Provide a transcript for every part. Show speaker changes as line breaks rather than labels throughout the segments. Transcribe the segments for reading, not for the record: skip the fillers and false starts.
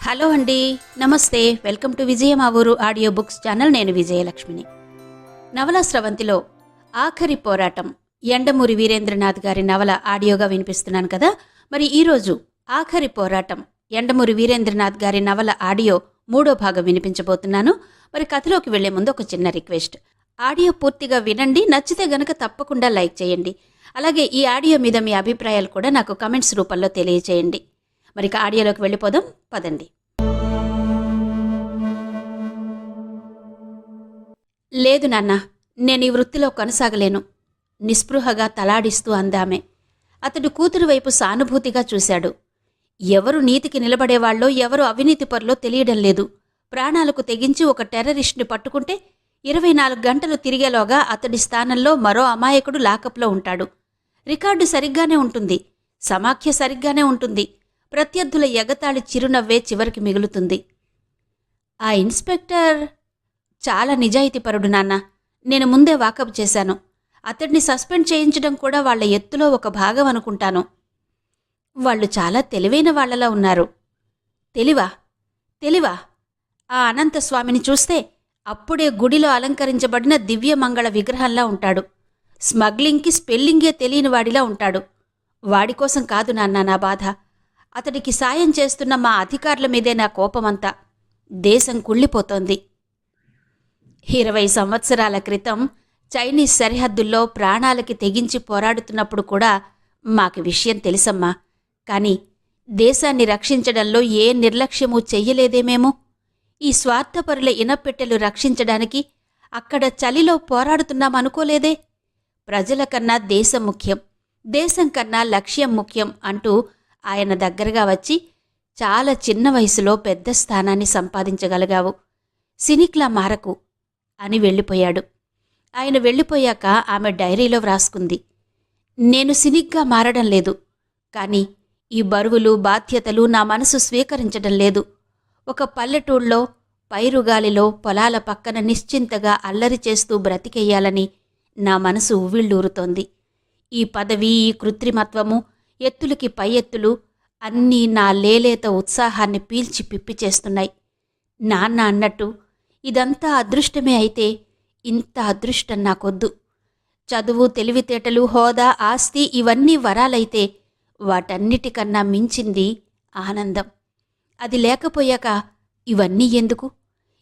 Hello అండి, నమస్తే. Welcome to విజయ మా ఊరు ఆడియో బుక్స్ ఛానల్. నేను విజయలక్ష్మిని. నవలా స్రవంతిలో ఆఖరి పోరాటం యండమూరి వీరేంద్రనాథ్ గారి నవల ఆడియోగా వినిపిస్తున్నాను కదా. మరి ఈరోజు ఆఖరి పోరాటం యండమూరి వీరేంద్రనాథ్ గారి నవల ఆడియో 3వ భాగం వినిపించబోతున్నాను. మరి కథలోకి వెళ్లే ముందు ఒక చిన్న రిక్వెస్ట్. ఆడియో పూర్తిగా వినండి, నచ్చితే గనక తప్పకుండా లైక్ చేయండి. అలాగే ఈ ఆడియో మీద మీ అభిప్రాయాలు కూడా నాకు కమెంట్స్ రూపంలో తెలియజేయండి. మరి ఆడియోలోకి వెళ్ళిపోదాం, పదండి. లేదు నాన్న, నేను ఈ వృత్తిలో కొనసాగలేను, నిస్పృహగా తలాడిస్తూ అందామె. అతడు కూతురు వైపు సానుభూతిగా చూశాడు. ఎవరు నీతికి నిలబడేవాళ్ళో ఎవరు అవినీతి పరులో తెలియడం లేదు. ప్రాణాలకు తెగించి ఒక టెర్రరిస్ట్ని పట్టుకుంటే 24 గంటలు తిరిగేలోగా అతడి స్థానంలో మరో అమాయకుడు లాకప్లో ఉంటాడు. రికార్డు సరిగ్గానే ఉంటుంది, సమాఖ్య సరిగ్గానే ఉంటుంది. ప్రత్యర్థుల ఎగతాళి చిరునవ్వే చివరికి మిగులుతుంది. ఆ ఇన్స్పెక్టర్ చాలా నిజాయితీపరుడు నాన్న. నేను ముందే వాకప్ చేశాను. అతడిని సస్పెండ్ చేయించడం కూడా వాళ్ల ఎత్తులో ఒక భాగం అనుకుంటాను. వాళ్ళు చాలా తెలివైన వాళ్లలా ఉన్నారు. తెలివా? ఆ అనంతస్వామిని చూస్తే అప్పుడే గుడిలో అలంకరించబడిన దివ్యమంగళ విగ్రహంలా ఉంటాడు. స్మగ్లింగ్కి స్పెల్లింగే తెలియని వాడిలా ఉంటాడు. వాడికోసం కాదు నాన్న నా బాధ. అతడికి సాయం చేస్తున్న మా అధికారుల మీదే నా కోపమంతా. దేశం కుళ్ళిపోతోంది. 20 సంవత్సరాల క్రితం చైనీస్ సరిహద్దుల్లో ప్రాణాలకి తెగించి పోరాడుతున్నప్పుడు కూడా మాకు విషయం తెలుసమ్మా. కాని దేశాన్ని రక్షించడంలో ఏ నిర్లక్ష్యమూ చెయ్యలేదేమేమో. ఈ స్వార్థపరుల ఇనప్పెట్టెలు రక్షించడానికి అక్కడ చలిలో పోరాడుతున్నామనుకోలేదే. ప్రజల కన్నా దేశం ముఖ్యం, దేశం కన్నా లక్ష్యం ముఖ్యం అంటూ ఆయన దగ్గరగా వచ్చి చాలా చిన్న వయసులో పెద్ద స్థానాన్ని సంపాదించగలిగావు. సినిక్లా మారకు అని వెళ్ళిపోయాడు. ఆయన వెళ్ళిపోయాక ఆమె డైరీలో వ్రాసుకుంది, నేను సినిగ్గా మారడం లేదు, కానీ ఈ బరువులు బాధ్యతలు నా మనసు స్వీకరించడం లేదు. ఒక పల్లెటూళ్ళలో పైరుగాలిలో పొలాల పక్కన నిశ్చింతగా అల్లరి చేస్తూ బ్రతికెయ్యాలని నా మనసు ఉవ్విళ్ళూరుతోంది. ఈ పదవి, ఈ కృత్రిమత్వము, ఎత్తులకి పై ఎత్తులు అన్నీ నా లేలేత ఉత్సాహాన్ని పీల్చి పిప్పి చేస్తున్నాయి. నాన్న అన్నట్టు ఇదంతా అదృష్టమే అయితే ఇంత అదృష్టం నాకొద్దు. చదువు, తెలివితేటలు, హోదా, ఆస్తి ఇవన్నీ వరాలైతే వాటన్నిటికన్నా మించింది ఆనందం. అది లేకపోయాక ఇవన్నీ ఎందుకు?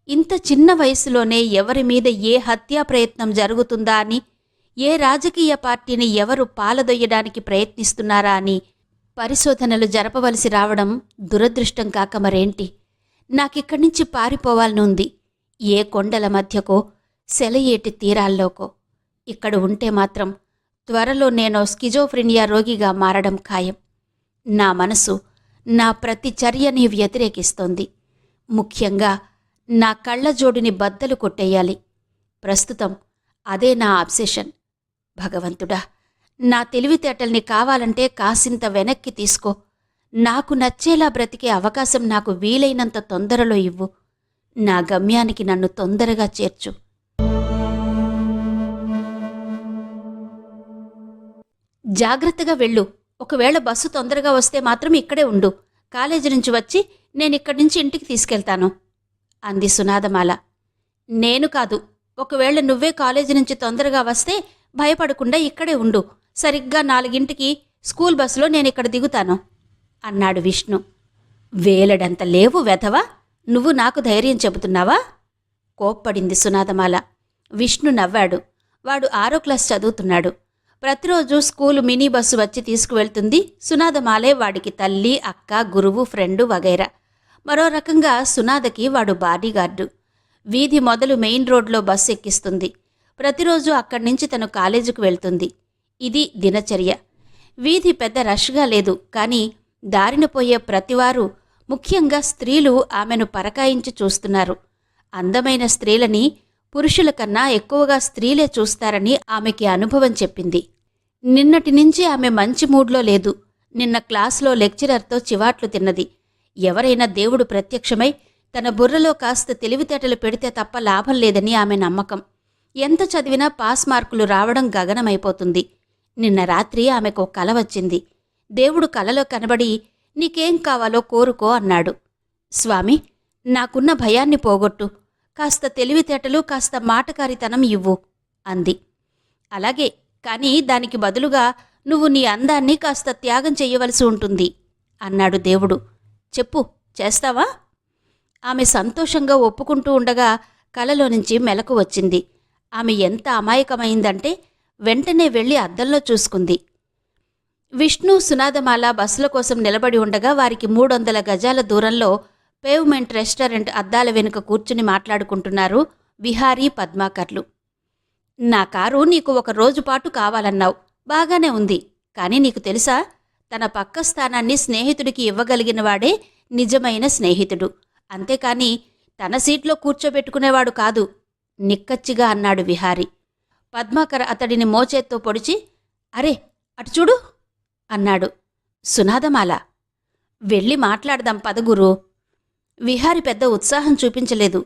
ఇంత చిన్న వయసులోనే ఎవరి మీద ఏ హత్యా ప్రయత్నం జరుగుతుందా అని, ఏ రాజకీయ పార్టీని ఎవరు పాలదొయ్యడానికి ప్రయత్నిస్తున్నారా అని పరిశోధనలు జరపవలసి రావడం దురదృష్టం కాక మరేంటి? నాకిక్కడి నుంచి పారిపోవాలనుంది. ఏ కొండల మధ్యకో, సెలయేటి తీరాల్లోకో. ఇక్కడ ఉంటే మాత్రం త్వరలో నేను స్కిజోఫ్రెనియా రోగిగా మారడం ఖాయం. నా మనసు నా ప్రతి చర్యని వ్యతిరేకిస్తోంది. ముఖ్యంగా నా కళ్ళజోడుని బద్దలు కొట్టేయాలి. ప్రస్తుతం అదే నా అబ్సెషన్. భగవంతుడా, నా తెలివితేటల్ని కావాలంటే కాసింత వెనక్కి తీసుకో. నాకు నచ్చేలా బ్రతికే అవకాశం నాకు వీలైనంత తొందరలో ఇవ్వు. నా గమ్యానికి నన్ను తొందరగా చేర్చు. జాగ్రత్తగా వెళ్ళు. ఒకవేళ బస్సు తొందరగా వస్తే మాత్రం ఇక్కడే ఉండు. కాలేజీ నుంచి వచ్చి నేనిక్కడి నుంచి ఇంటికి తీసుకెళ్తాను అంది సునాదమాల. నేను కాదు, ఒకవేళ నువ్వే కాలేజీ నుంచి తొందరగా వస్తే భయపడకుండా ఇక్కడే ఉండు. సరిగ్గా 4ంటికి స్కూల్ బస్సులో నేనిక్కడ దిగుతాను అన్నాడు విష్ణు. వేలడంత లేవు వెధవా, నువ్వు నాకు ధైర్యం చెబుతున్నావా? కోప్పడింది సునాదమాల. విష్ణు నవ్వాడు. వాడు 6వ క్లాస్ చదువుతున్నాడు. ప్రతిరోజు స్కూలు మినీ బస్సు వచ్చి తీసుకువెళ్తుంది. సునాదమాలే వాడికి తల్లి, అక్క, గురువు, ఫ్రెండు వగైరా. మరో రకంగా సునాదకి వాడు బాడీగార్డు. వీధి మొదలు మెయిన్ రోడ్లో బస్సు ఎక్కిస్తుంది. ప్రతిరోజు అక్కడి నుంచి తను కాలేజీకి వెళ్తుంది. ఇది దినచర్య. వీధి పెద్ద రష్గా లేదు, కానీ దారిన పోయే ప్రతివారు, ముఖ్యంగా స్త్రీలు ఆమెను పరకాయించి చూస్తున్నారు. అందమైన స్త్రీలని పురుషుల కన్నా ఎక్కువగా స్త్రీలే చూస్తారని ఆమెకి అనుభవం చెప్పింది. నిన్నటి నుంచి ఆమె మంచి మూడ్లో లేదు. నిన్న క్లాసులో లెక్చరర్తో చివాట్లు తిన్నది. ఎవరైనా దేవుడు ప్రత్యక్షమై తన బుర్రలో కాస్త తెలివితేటలు పెడితే తప్ప లాభం లేదని ఆమె నమ్మకం. ఎంత చదివినా పాస్ మార్కులు రావడం గగనమైపోతుంది. నిన్న రాత్రి ఆమెకు కల వచ్చింది. దేవుడు కలలో కనబడి, నీకేం కావాలో కోరుకో అన్నాడు. స్వామి, నాకున్న భయాన్ని పోగొట్టు, కాస్త తెలివితేటలు, కాస్త మాటకారితనం ఇవ్వు అంది. అలాగే, కానీ దానికి బదులుగా నువ్వు నీ అందాన్ని కాస్త త్యాగం చెయ్యవలసి ఉంటుంది అన్నాడు దేవుడు. చెప్పు, చేస్తావా? ఆమె సంతోషంగా ఒప్పుకుంటూ ఉండగా కలలో నుంచి మెలకు వచ్చింది. ఆమె ఎంత అమాయకమైందంటే వెంటనే వెళ్ళి అద్దంలో చూసుకుంది. విష్ణు, సునాదమాల బస్సుల కోసం నిలబడి ఉండగా వారికి 300 గజాల దూరంలో పేవ్మెంట్ రెస్టారెంట్ అద్దాల వెనుక కూర్చుని మాట్లాడుకుంటున్నారు విహారీ, పద్మాకర్లు. నా కారు నీకు 1 రోజుపాటు కావాలన్నావు, బాగానే ఉంది. కానీ నీకు తెలుసా, తన పక్క స్థానాన్ని స్నేహితుడికి ఇవ్వగలిగినవాడే నిజమైన స్నేహితుడు, అంతేకాని తన సీట్లో కూర్చోబెట్టుకునేవాడు కాదు నిక్కచ్చిగా అన్నాడు విహారీ. పద్మాకర్ అతడిని మోచేత్తో పొడిచి, అరే అటు చూడు అన్నాడు. సునాదమాల, వెళ్ళి మాట్లాడదాం పదగురు. విహారి పెద్ద ఉత్సాహం చూపించలేదు.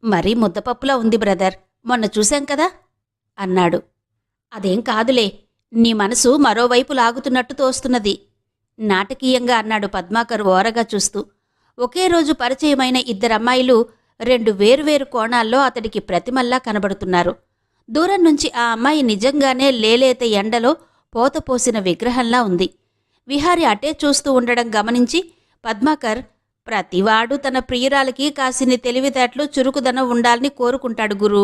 మరీ ముద్దపప్పులా ఉంది బ్రదర్, మొన్న చూశాం కదా అన్నాడు. అదేం కాదులే, నీ మనసు మరోవైపు లాగుతున్నట్టు తోస్తున్నది నాటకీయంగా అన్నాడు పద్మాకర్ ఓరగా చూస్తూ. ఒకే రోజు పరిచయమైన 2 అమ్మాయిలు 2 వేర్వేరు కోణాల్లో అతడికి ప్రతిమల్లా కనబడుతున్నారు. దూరం నుంచి ఆ అమ్మాయి నిజంగానే లేలేత ఎండలో పోతపోసిన విగ్రహంలా ఉంది. విహారి అటే చూస్తూ ఉండడం గమనించి పద్మాకర్, ప్రతివాడు తన ప్రియురాలకి కాసిని తెలివితేటలు, చురుకుదనం ఉండాలని కోరుకుంటాడు గురూ,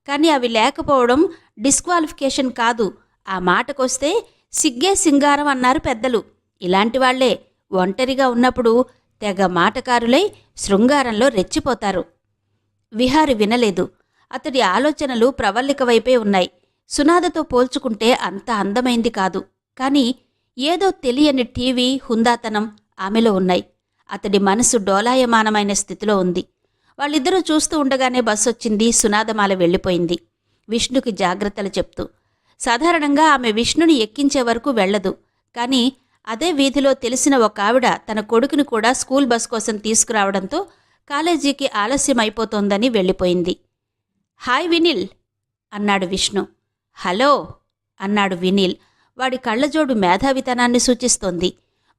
కానీ అవి లేకపోవడం డిస్క్వాలిఫికేషన్ కాదు. ఆ మాటకొస్తే సిగ్గే సింగారం అన్నారు పెద్దలు. ఇలాంటివాళ్లే ఒంటరిగా ఉన్నప్పుడు తెగ మాటకారులై శృంగారంలో రెచ్చిపోతారు. విహారి వినలేదు. అతడి ఆలోచనలు ప్రవల్లిక వైపే ఉన్నాయి. సునాదతో పోల్చుకుంటే అంత అందమైంది కాదు, కానీ ఏదో తెలియని టీవీ హుందాతనం ఆమెలో ఉన్నాయి. అతడి మనసు డోలాయమానమైన స్థితిలో ఉంది. వాళ్ళిద్దరూ చూస్తూ ఉండగానే బస్సొచ్చింది. సునాదమాల వెళ్ళిపోయింది విష్ణుకి జాగ్రత్తలు చెప్తూ. సాధారణంగా ఆమె విష్ణుని ఎక్కించే వరకు వెళ్లదు, కానీ అదే వీధిలో తెలిసిన ఒక ఆవిడ తన కొడుకుని కూడా స్కూల్ బస్ కోసం తీసుకురావడంతో కాలేజీకి ఆలస్యం అయిపోతోందని వెళ్ళిపోయింది. హాయ్ వినిల్ అన్నాడు విష్ణు. హలో అన్నాడు వినిల్. వాడి కళ్ళజోడు మేధావితనాన్ని సూచిస్తోంది.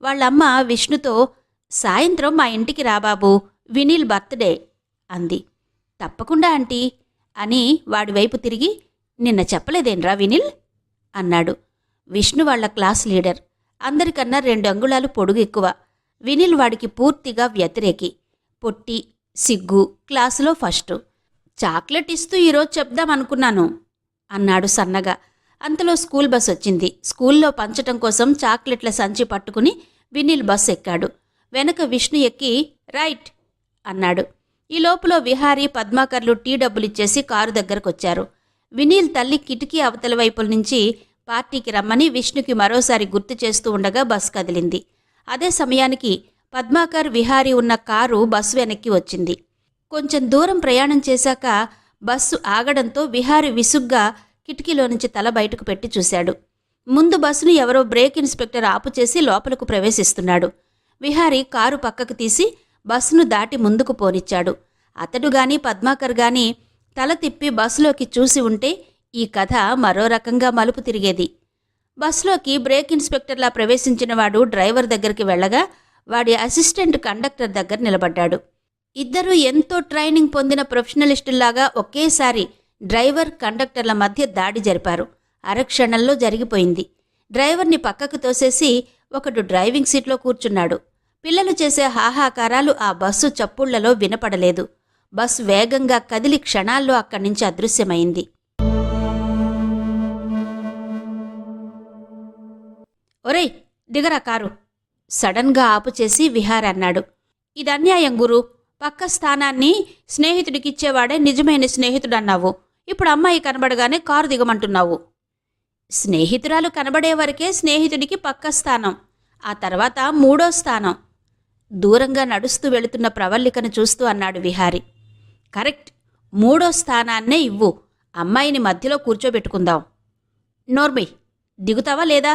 వాళ్ళమ్మ విష్ణుతో, సాయంత్రం మా ఇంటికి రాబాబు, వినిల్ బర్త్డే అంది. తప్పకుండా ఆంటీ అని వాడివైపు తిరిగి, నిన్న చెప్పలేదేన్రా వినిల్ అన్నాడు. విష్ణు వాళ్ల క్లాస్ లీడర్, అందరికన్నా 2 అంగుళాలు పొడుగు ఎక్కువ. వినిల్ వాడికి పూర్తిగా వ్యతిరేకి, పొట్టి, సిగ్గు, క్లాసులో ఫస్టు. చాక్లెట్ ఇస్తూ ఈరోజు చెప్దామనుకున్నాను అన్నాడు సన్నగా. అంతలో స్కూల్ బస్ వచ్చింది. స్కూల్లో పంచటం కోసం చాక్లెట్ల సంచి పట్టుకుని వినిల్ బస్ ఎక్కాడు. వెనక విష్ణు ఎక్కి రైట్ అన్నాడు. ఈ లోపల విహారీ, పద్మాకర్లు టీ డబ్బులిచ్చేసి కారు దగ్గరకొచ్చారు. వినీల్ తల్లి కిటికీ అవతల వైపుల నుంచి పార్టీకి రమ్మని విష్ణుకి మరోసారి గుర్తు చేస్తూ ఉండగా బస్ కదిలింది. అదే సమయానికి పద్మాకర్, విహారీ ఉన్న కారు బస్సు వెనక్కి వచ్చింది. కొంచెం దూరం ప్రయాణం చేశాక బస్సు ఆగడంతో విహారీ విసుగ్గా కిటికీలో నుంచి తల బయటకు పెట్టి చూశాడు. ముందు బస్సును ఎవరో బ్రేక్ ఇన్స్పెక్టర్ ఆపుచేసి లోపలకు ప్రవేశిస్తున్నాడు. విహారీ కారు పక్కకు తీసి బస్సును దాటి ముందుకు పోనిచ్చాడు. అతడు గాని పద్మాకర్ గాని తల తిప్పి బస్సులోకి చూసి ఉంటే ఈ కథ మరో రకంగా మలుపు తిరిగేది. బస్సులోకి బ్రేక్ ఇన్స్పెక్టర్లా ప్రవేశించిన వాడు డ్రైవర్ దగ్గరికి వెళ్ళగా వాడి అసిస్టెంట్ కండక్టర్ దగ్గర నిలబడ్డాడు. ఇద్దరూ ఎంతో ట్రైనింగ్ పొందిన ప్రొఫెషనలిస్టుల్లాగా ఒకేసారి డ్రైవర్, కండక్టర్ల మధ్య దాడి జరిపారు. అరక్షణంలో జరిగిపోయింది. డ్రైవర్ని పక్కకు తోసేసి ఒకడు డ్రైవింగ్ సీట్లో కూర్చున్నాడు. పిల్లలు చేసే హాహాకారాలు ఆ బస్సు చప్పుళ్లలో వినపడలేదు. బస్సు వేగంగా కదిలి క్షణాల్లో అక్కడి నుంచి అదృశ్యమైంది. ఒరేయ్, దిగరా కారు సడన్గా ఆపుచేసి విహార్ అన్నాడు. ఇది అన్యాయం గురు. పక్క స్థానాన్ని స్నేహితుడికిచ్చేవాడే నిజమైన స్నేహితుడన్నావు. ఇప్పుడు అమ్మాయి కనబడగానే కారు దిగమంటున్నావు. స్నేహితురాలు కనబడే వరకే స్నేహితుడికి పక్క స్థానం, ఆ తర్వాత 3వ స్థానం. దూరంగా నడుస్తూ వెళుతున్న ప్రవల్లికను చూస్తూ అన్నాడు విహారి. కరెక్ట్, 3వ స్థానాన్నే ఇవ్వు. అమ్మాయిని మధ్యలో కూర్చోబెట్టుకుందాం. నోర్మి, దిగుతావా లేదా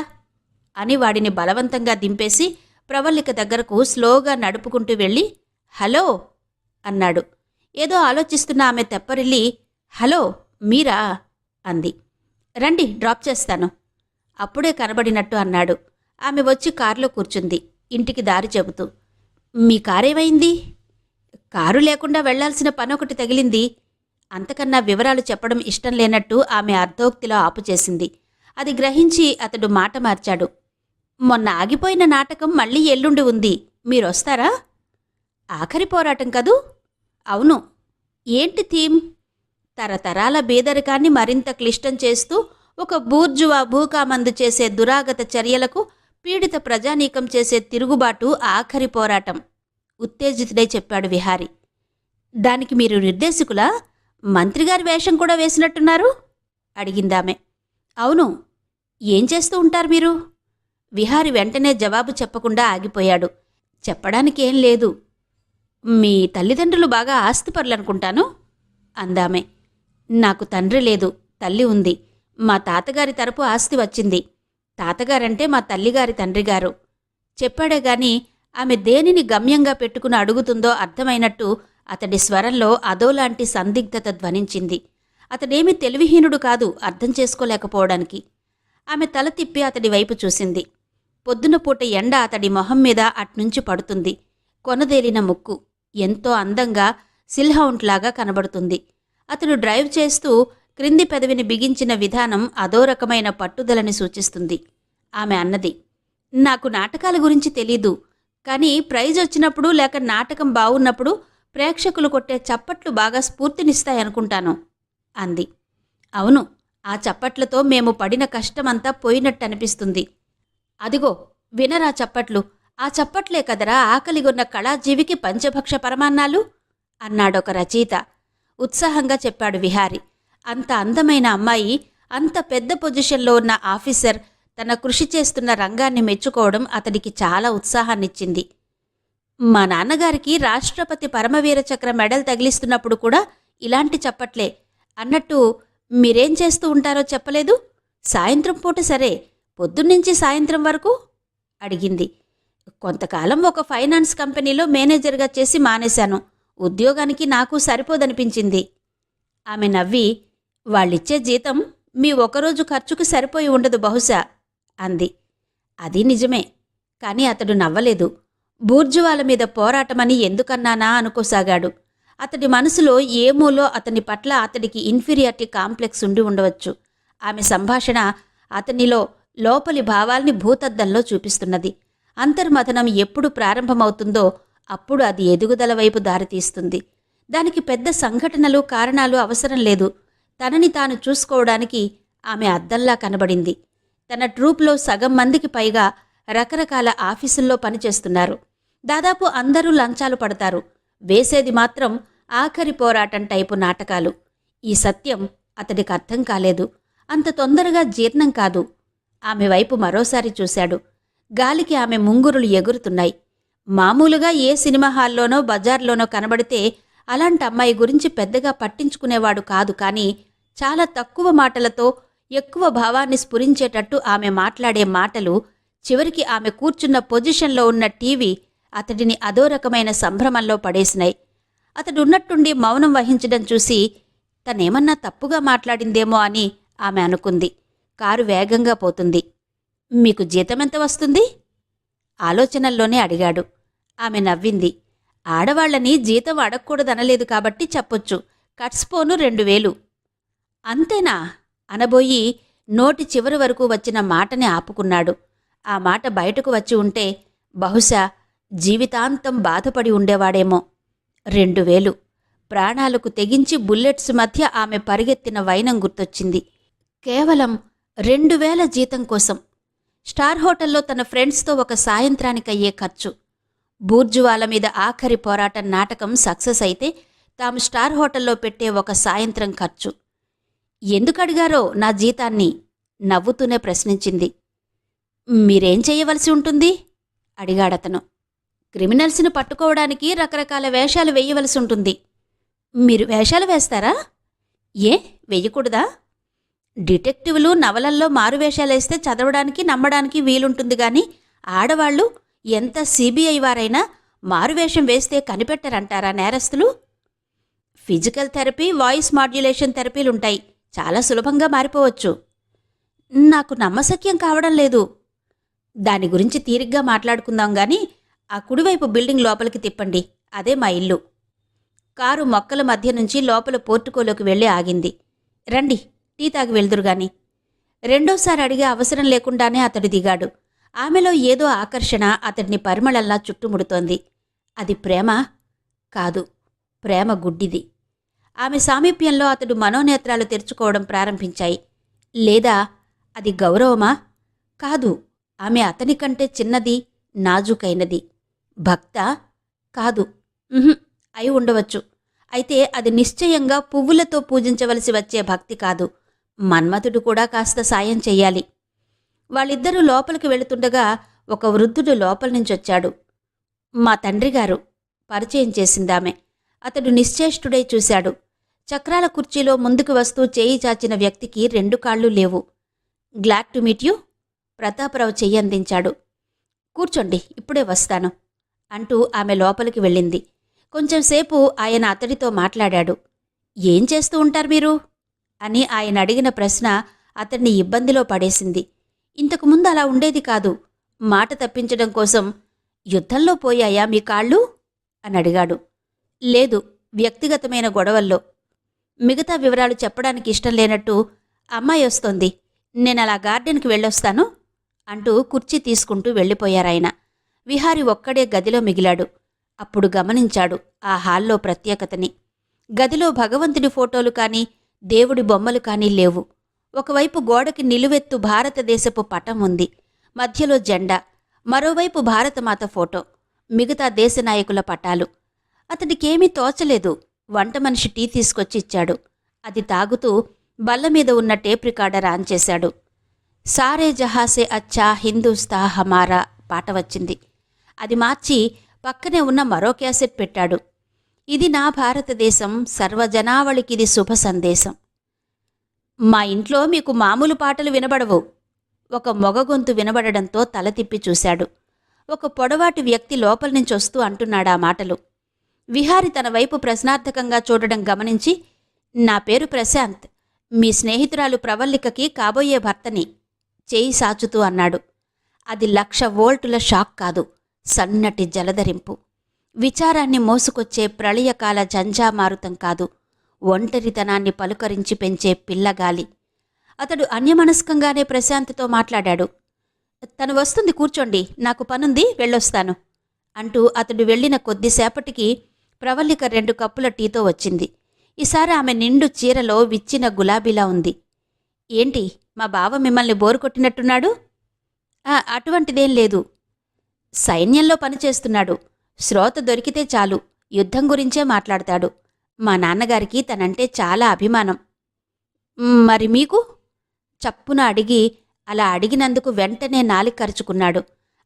అని వాడిని బలవంతంగా దింపేసి ప్రవల్లిక దగ్గరకు స్లోగా నడుపుకుంటూ వెళ్ళి హలో అన్నాడు. ఏదో ఆలోచిస్తున్న ఆమె తెప్పరిల్లి హలో మీరా అంది. రండి, డ్రాప్ చేస్తాను. అప్పుడే కనబడినట్టు అన్నాడు. ఆమె వచ్చి కారులో కూర్చుంది, ఇంటికి దారి చెబుతూ. మీ కారేమైంది? కారు లేకుండా వెళ్లాల్సిన పనొకటి తగిలింది. అంతకన్నా వివరాలు చెప్పడం ఇష్టం లేనట్టు ఆమె అర్ధోక్తిలో ఆపుచేసింది. అది గ్రహించి అతడు మాట మార్చాడు. మొన్న ఆగిపోయిన నాటకం మళ్ళీ ఎల్లుండి ఉంది. మీరొస్తారా? ఆఖరి పోరాటం కదూ? అవును. ఏంటి థీమ్? తరతరాల బీదరికాన్ని మరింత క్లిష్టం చేస్తూ ఒక బూర్జువా భూకామందు చేసే దురాగత చర్యలకు పీడిత ప్రజానీకం చేసే తిరుగుబాటు ఆఖరి పోరాటం. ఉత్తేజితుడై చెప్పాడు విహారి. దానికి మీరు నిర్దేశకులా? మంత్రిగారి వేషం కూడా వేసినట్టున్నారు? అడిగిందామె. అవును. ఏం చేస్తూ ఉంటారు మీరు? విహారి వెంటనే జవాబు చెప్పకుండా ఆగిపోయాడు. చెప్పడానికేం లేదు. మీ తల్లిదండ్రులు బాగా ఆస్తిపరులనుకుంటాను అందామె. నాకు తండ్రి లేదు, తల్లి ఉంది. మా తాతగారి తరపు ఆస్తి వచ్చింది. తాతగారంటే మా తల్లిగారి తండ్రిగారు. చెప్పాడే గాని ఆమె దేనిని గమ్యంగా పెట్టుకుని అడుగుతుందో అర్థమైనట్టు అతడి స్వరంలో అదోలాంటి సందిగ్ధత ధ్వనించింది. అతడేమీ తెలివిహీనుడు కాదు అర్థం చేసుకోలేకపోవడానికి. ఆమె తల తిప్పి అతడి వైపు చూసింది. పొద్దున పూట ఎండ అతడి మొహం మీద అట్నుంచి పడుతుంది. కొనదేలిన ముక్కు ఎంతో అందంగా సిల్హౌంట్లాగా కనబడుతుంది. అతడు డ్రైవ్ చేస్తూ క్రింది పెదవిని బిగించిన విధానం అదో రకమైన పట్టుదలని సూచిస్తుంది. ఆమె అన్నది, నాకు నాటకాల గురించి తెలీదు. కానీ ప్రైజ్ వచ్చినప్పుడు లేక నాటకం బావున్నప్పుడు ప్రేక్షకులు కొట్టే చప్పట్లు బాగా స్ఫూర్తినిస్తాయనుకుంటాను అంది. అవును, ఆ చప్పట్లతో మేము పడిన కష్టమంతా పోయినట్టనిపిస్తుంది. అదిగో వినరా చప్పట్లు. ఆ చప్పట్లే కదరా ఆకలిగొన్న కళాజీవికి పంచభక్ష పరమాన్నాలు అన్నాడొక రచయిత. ఉత్సాహంగా చెప్పాడు విహారి. అంత అందమైన అమ్మాయి, అంత పెద్ద పొజిషన్లో ఉన్న ఆఫీసర్ తన కృషి చేస్తున్న రంగాన్ని మెచ్చుకోవడం అతడికి చాలా ఉత్సాహాన్నిచ్చింది. మా నాన్నగారికి రాష్ట్రపతి పరమవీర చక్ర మెడల్ తగిలిస్తున్నప్పుడు కూడా ఇలాంటి చప్పట్లే. అన్నట్టు మీరేం చేస్తూ ఉంటారో చెప్పలేదు? సాయంత్రం పూట సరే, పొద్దున్నుంచి సాయంత్రం వరకు అడిగింది. కొంతకాలం ఒక ఫైనాన్స్ కంపెనీలో మేనేజర్గా చేసి మానేశాను. ఉద్యోగానికి నాకు సరిపోదనిపించింది. ఆమె నవ్వి, వాళ్ళిచ్చే జీతం మీ ఒకరోజు ఖర్చుకు సరిపోయి ఉండదు బహుశా అంది. అది నిజమే. కాని అతడు నవ్వలేదు. బూర్జువాల మీద పోరాటమని ఎందుకన్నానా అనుకోసాగాడు. అతడి మనసులో ఏమూలో అతని పట్ల అతడికి ఇన్ఫీరియారిటీ కాంప్లెక్స్ ఉండి ఉండవచ్చు. ఆమె సంభాషణ అతనిలో లోపలి భావాల్ని భూతద్దంలో చూపిస్తున్నది. అంతర్మథనం ఎప్పుడు ప్రారంభమవుతుందో అప్పుడు అది ఎదుగుదల వైపు దారితీస్తుంది. దానికి పెద్ద సంఘటనలు కారణాలు అవసరం లేదు. తనని తాను చూసుకోవడానికి ఆమె అద్దంలా కనబడింది. తన ట్రూప్లో సగం మందికి పైగా రకరకాల ఆఫీసుల్లో పనిచేస్తున్నారు. దాదాపు అందరూ లంచాలు పడతారు. వేసేది మాత్రం ఆఖరి పోరాటం టైపు నాటకాలు. ఈ సత్యం అతడికి అర్థం కాలేదు. అంత తొందరగా జీర్ణం కాదు. ఆమె వైపు మరోసారి చూశాడు. గాలికి ఆమె ముంగురులు ఎగురుతున్నాయి. మామూలుగా ఏ సినిమా హాల్లోనో బజార్లోనో కనబడితే అలాంటి అమ్మాయి గురించి పెద్దగా పట్టించుకునేవాడు కాదు. కానీ చాలా తక్కువ మాటలతో ఎక్కువ భావాన్ని స్ఫురించేటట్టు ఆమె మాట్లాడే మాటలు, చివరికి ఆమె కూర్చున్న పొజిషన్లో ఉన్న టీవీ అతడిని అదో రకమైన సంభ్రమంలో పడేసినాయి. అతడున్నట్టుండి మౌనం వహించడం చూసి తనేమన్నా తప్పుగా మాట్లాడిందేమో అని ఆమె అనుకుంది. కారు వేగంగా పోతుంది. మీకు జీతమెంత వస్తుంది? ఆలోచనల్లోనే అడిగాడు. ఆమె నవ్వింది. ఆడవాళ్లని జీతం అడగకూడదనలేదు కాబట్టి చెప్పొచ్చు. కట్స్ పోను 2000. అంతేనా అనబోయి నోటి చివరి వరకు వచ్చిన మాటని ఆపుకున్నాడు. ఆ మాట బయటకు వచ్చి ఉంటే బహుశా జీవితాంతం బాధపడి ఉండేవాడేమో. 2000 ప్రాణాలకు తెగించి బుల్లెట్స్ మధ్య ఆమె పరిగెత్తిన వైనం గుర్తొచ్చింది. కేవలం 2000 జీతం కోసం. స్టార్ హోటల్లో తన ఫ్రెండ్స్తో ఒక సాయంత్రానికయ్యే ఖర్చు. బూర్జువాల మీద ఆఖరి పోరాటం నాటకం సక్సెస్ అయితే తాము స్టార్ హోటల్లో పెట్టే ఒక సాయంత్రం ఖర్చు. ఎందుకడిగారో నా జీతాన్ని నవ్వుతూనే ప్రశ్నించింది. మీరేం చెయ్యవలసి ఉంటుంది అడిగాడతను. క్రిమినల్స్ని పట్టుకోవడానికి రకరకాల వేషాలు వేయవలసి ఉంటుంది. మీరు వేషాలు వేస్తారా? ఏ వెయ్యకూడదా? డిటెక్టివ్లు నవలల్లో మారువేషాలేస్తే చదవడానికి నమ్మడానికి వీలుంటుంది గాని ఆడవాళ్లు ఎంత సిబిఐ వారైనా మారువేషం వేస్తే కనిపెట్టరంటారా నేరస్తులు? ఫిజికల్ థెరపీ, వాయిస్ మాడ్యులేషన్ థెరపీలుంటాయి. చాలా సులభంగా మారిపోవచ్చు. నాకు నమ్మశక్యం కావడం లేదు. దాని గురించి తీరిగ్గా మాట్లాడుకుందాం గాని ఆ కుడివైపు బిల్డింగ్ లోపలికి తిప్పండి. అదే మా ఇల్లు. కారు మొక్కల మధ్య నుంచి లోపల పోర్టుకోలోకి వెళ్ళి ఆగింది. రండి, టీ తాగి వెళ్దురుగాని. రెండోసారి అడిగే అవసరం లేకుండానే అతడు దిగాడు. ఆమెలో ఏదో ఆకర్షణ అతడిని పరిమళంలా చుట్టుముడుతోంది. అది ప్రేమ కాదు, ప్రేమ గుడ్డిది. ఆమె సామీప్యంలో అతడు మనోనేత్రాలు తెరుచుకోవడం ప్రారంభించాయి. లేదా అది గౌరవమా? కాదు, ఆమె అతని కంటే చిన్నది, నాజూకైనది. భక్తా? కాదు. అయి ఉండవచ్చు. అయితే అది నిశ్చయంగా పువ్వులతో పూజించవలసి వచ్చే భక్తి కాదు. మన్మథుడు కూడా కాస్త సాయం చెయ్యాలి. వాళ్ళిద్దరూ లోపలికి వెళుతుండగా ఒక వృద్ధుడు లోపల నుంచొచ్చాడు. మా తండ్రిగారు, పరిచయం చేసిందామె. అతడు నిశ్చేష్టుడై చూశాడు. చక్రాల కుర్చీలో ముందుకు వస్తూ చేయి చాచిన వ్యక్తికి 2 కాళ్ళు లేవు. Glad to meet you, Prataprao చెయ్యందించాడు. కూర్చోండి, ఇప్పుడే వస్తాను అంటూ ఆమె లోపలికి వెళ్ళింది. కొంచెంసేపు ఆయన అతడితో మాట్లాడాడు. ఏం చేస్తూ ఉంటారు మీరు అని ఆయన అడిగిన ప్రశ్న అతన్ని ఇబ్బందిలో పడేసింది. ఇంతకుముందు అలా ఉండేది కాదు. మాట తప్పించడం కోసం, యుద్ధంలో పోయాయా మీ కాళ్ళు అని అడిగాడు. లేదు, వ్యక్తిగతమైన గొడవల్లో. మిగతా వివరాలు చెప్పడానికి ఇష్టం లేనట్టు, అమ్మాయి వస్తోంది, నేనలా గార్డెన్కి వెళ్ళొస్తాను అంటూ కుర్చీ తీసుకుంటూ వెళ్ళిపోయారాయన. విహారి ఒక్కడే గదిలో మిగిలాడు. అప్పుడు గమనించాడు ఆ హాల్లో ప్రత్యేకతని. గదిలో భగవంతుడి ఫోటోలు కానీ దేవుడి బొమ్మలు కానీ లేవు. ఒకవైపు గోడకి నిలువెత్తు భారతదేశపు పటం ఉంది. మధ్యలో జెండా, మరోవైపు భారతమాత ఫోటో, మిగతా దేశ నాయకుల పటాలు. అతడికేమీ తోచలేదు. వంట మనిషి టీ తీసుకొచ్చి ఇచ్చాడు. అది తాగుతూ బల్లమీద ఉన్న టేప్ రికార్డర్ ఆన్ చేశాడు. సారే జహాసే అచ్చా హిందూస్తా హమారా పాట వచ్చింది. అది మార్చి పక్కనే ఉన్న మరో క్యాసెట్ పెట్టాడు. ఇది నా భారతదేశం, సర్వజనావళికిది శుభ సందేశం. మా ఇంట్లో మీకు మామూలు పాటలు వినబడవు. ఒక మొగ గొంతు వినబడడంతో తల తిప్పి చూశాడు. ఒక పొడవాటి వ్యక్తి లోపల నుంచి వస్తూ అంటున్నాడా మాటలు. విహారి తన వైపు ప్రశ్నార్థకంగా చూడడం గమనించి, నా పేరు ప్రశాంత్, మీ స్నేహితురాలు ప్రవల్లికకి కాబోయే భర్తని చేయి సాచుతూ అన్నాడు. అది 1,00,000 వోల్టుల షాక్ కాదు, సన్నటి జలధరింపు. విచారాన్ని మోసుకొచ్చే ప్రళయకాల జంజామారుతం కాదు, ఒంటరితనాన్ని పలుకరించి పెంచే పిల్లగాలి. అతడు అన్యమనస్కంగానే ప్రశాంత్తో మాట్లాడాడు. తను వస్తుంది, కూర్చోండి, నాకు పనుంది, వెళ్ళొస్తాను అంటూ అతడు వెళ్ళిన కొద్దిసేపటికి ప్రవల్లిక 2 కప్పుల టీతో వచ్చింది. ఈసారి ఆమె నిండు చీరలో విచ్చిన గులాబీలా ఉంది. ఏంటి, మా బావ మిమ్మల్ని బోరు కొట్టినట్టున్నాడు? అటువంటిదేం లేదు. సైన్యంలో పనిచేస్తున్నాడు. శ్రోత దొరికితే చాలు యుద్ధం గురించే మాట్లాడతాడు. మా నాన్నగారికి తనంటే చాలా అభిమానం. మరి మీకు? చప్పున అడిగి, అలా అడిగినందుకు వెంటనే నాలిక కరుచుకున్నాడు.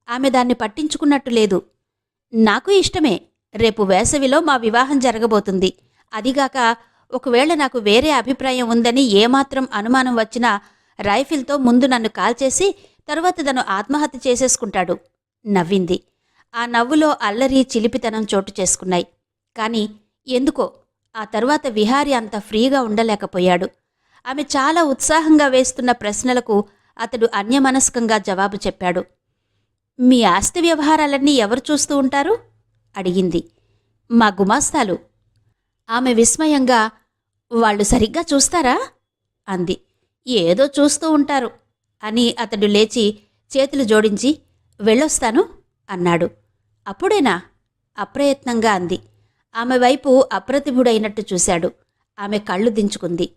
ఆమె దాన్ని పట్టించుకున్నట్టు లేదు. నాకు ఇష్టమే. రేపు వేసవిలో మా వివాహం జరగబోతుంది. అదిగాక ఒకవేళ నాకు వేరే అభిప్రాయం ఉందని ఏమాత్రం అనుమానం వచ్చినా రైఫిల్తో ముందు నన్ను కాల్చేసి తరువాత తను ఆత్మహత్య చేసేసుకుంటాడు. నవ్వింది. ఆ నవ్వులో అల్లరి, చిలిపితనం చోటు చేసుకున్నాయి. కాని ఎందుకో ఆ తరువాత విహారి అంత ఫ్రీగా ఉండలేకపోయాడు. ఆమె చాలా ఉత్సాహంగా వేస్తున్న ప్రశ్నలకు అతడు అన్యమనస్కంగా జవాబు చెప్పాడు. మీ ఆస్తి వ్యవహారాలన్నీ ఎవరు చూస్తూ ఉంటారు అడిగింది. మా గుమాస్తాలు. ఆమె విస్మయంగా, వాళ్ళు సరిగ్గా చూస్తారా అంది. ఏదో చూస్తూ ఉంటారు అని అతడు లేచి చేతులు జోడించి, వెళ్ళొస్తాను అన్నాడు. అప్పుడేనా? అప్రయత్నంగా అంది. ఆమె వైపు అప్రతిభుడైనట్టు చూశాడు. ఆమె కళ్ళు దించుకుంది.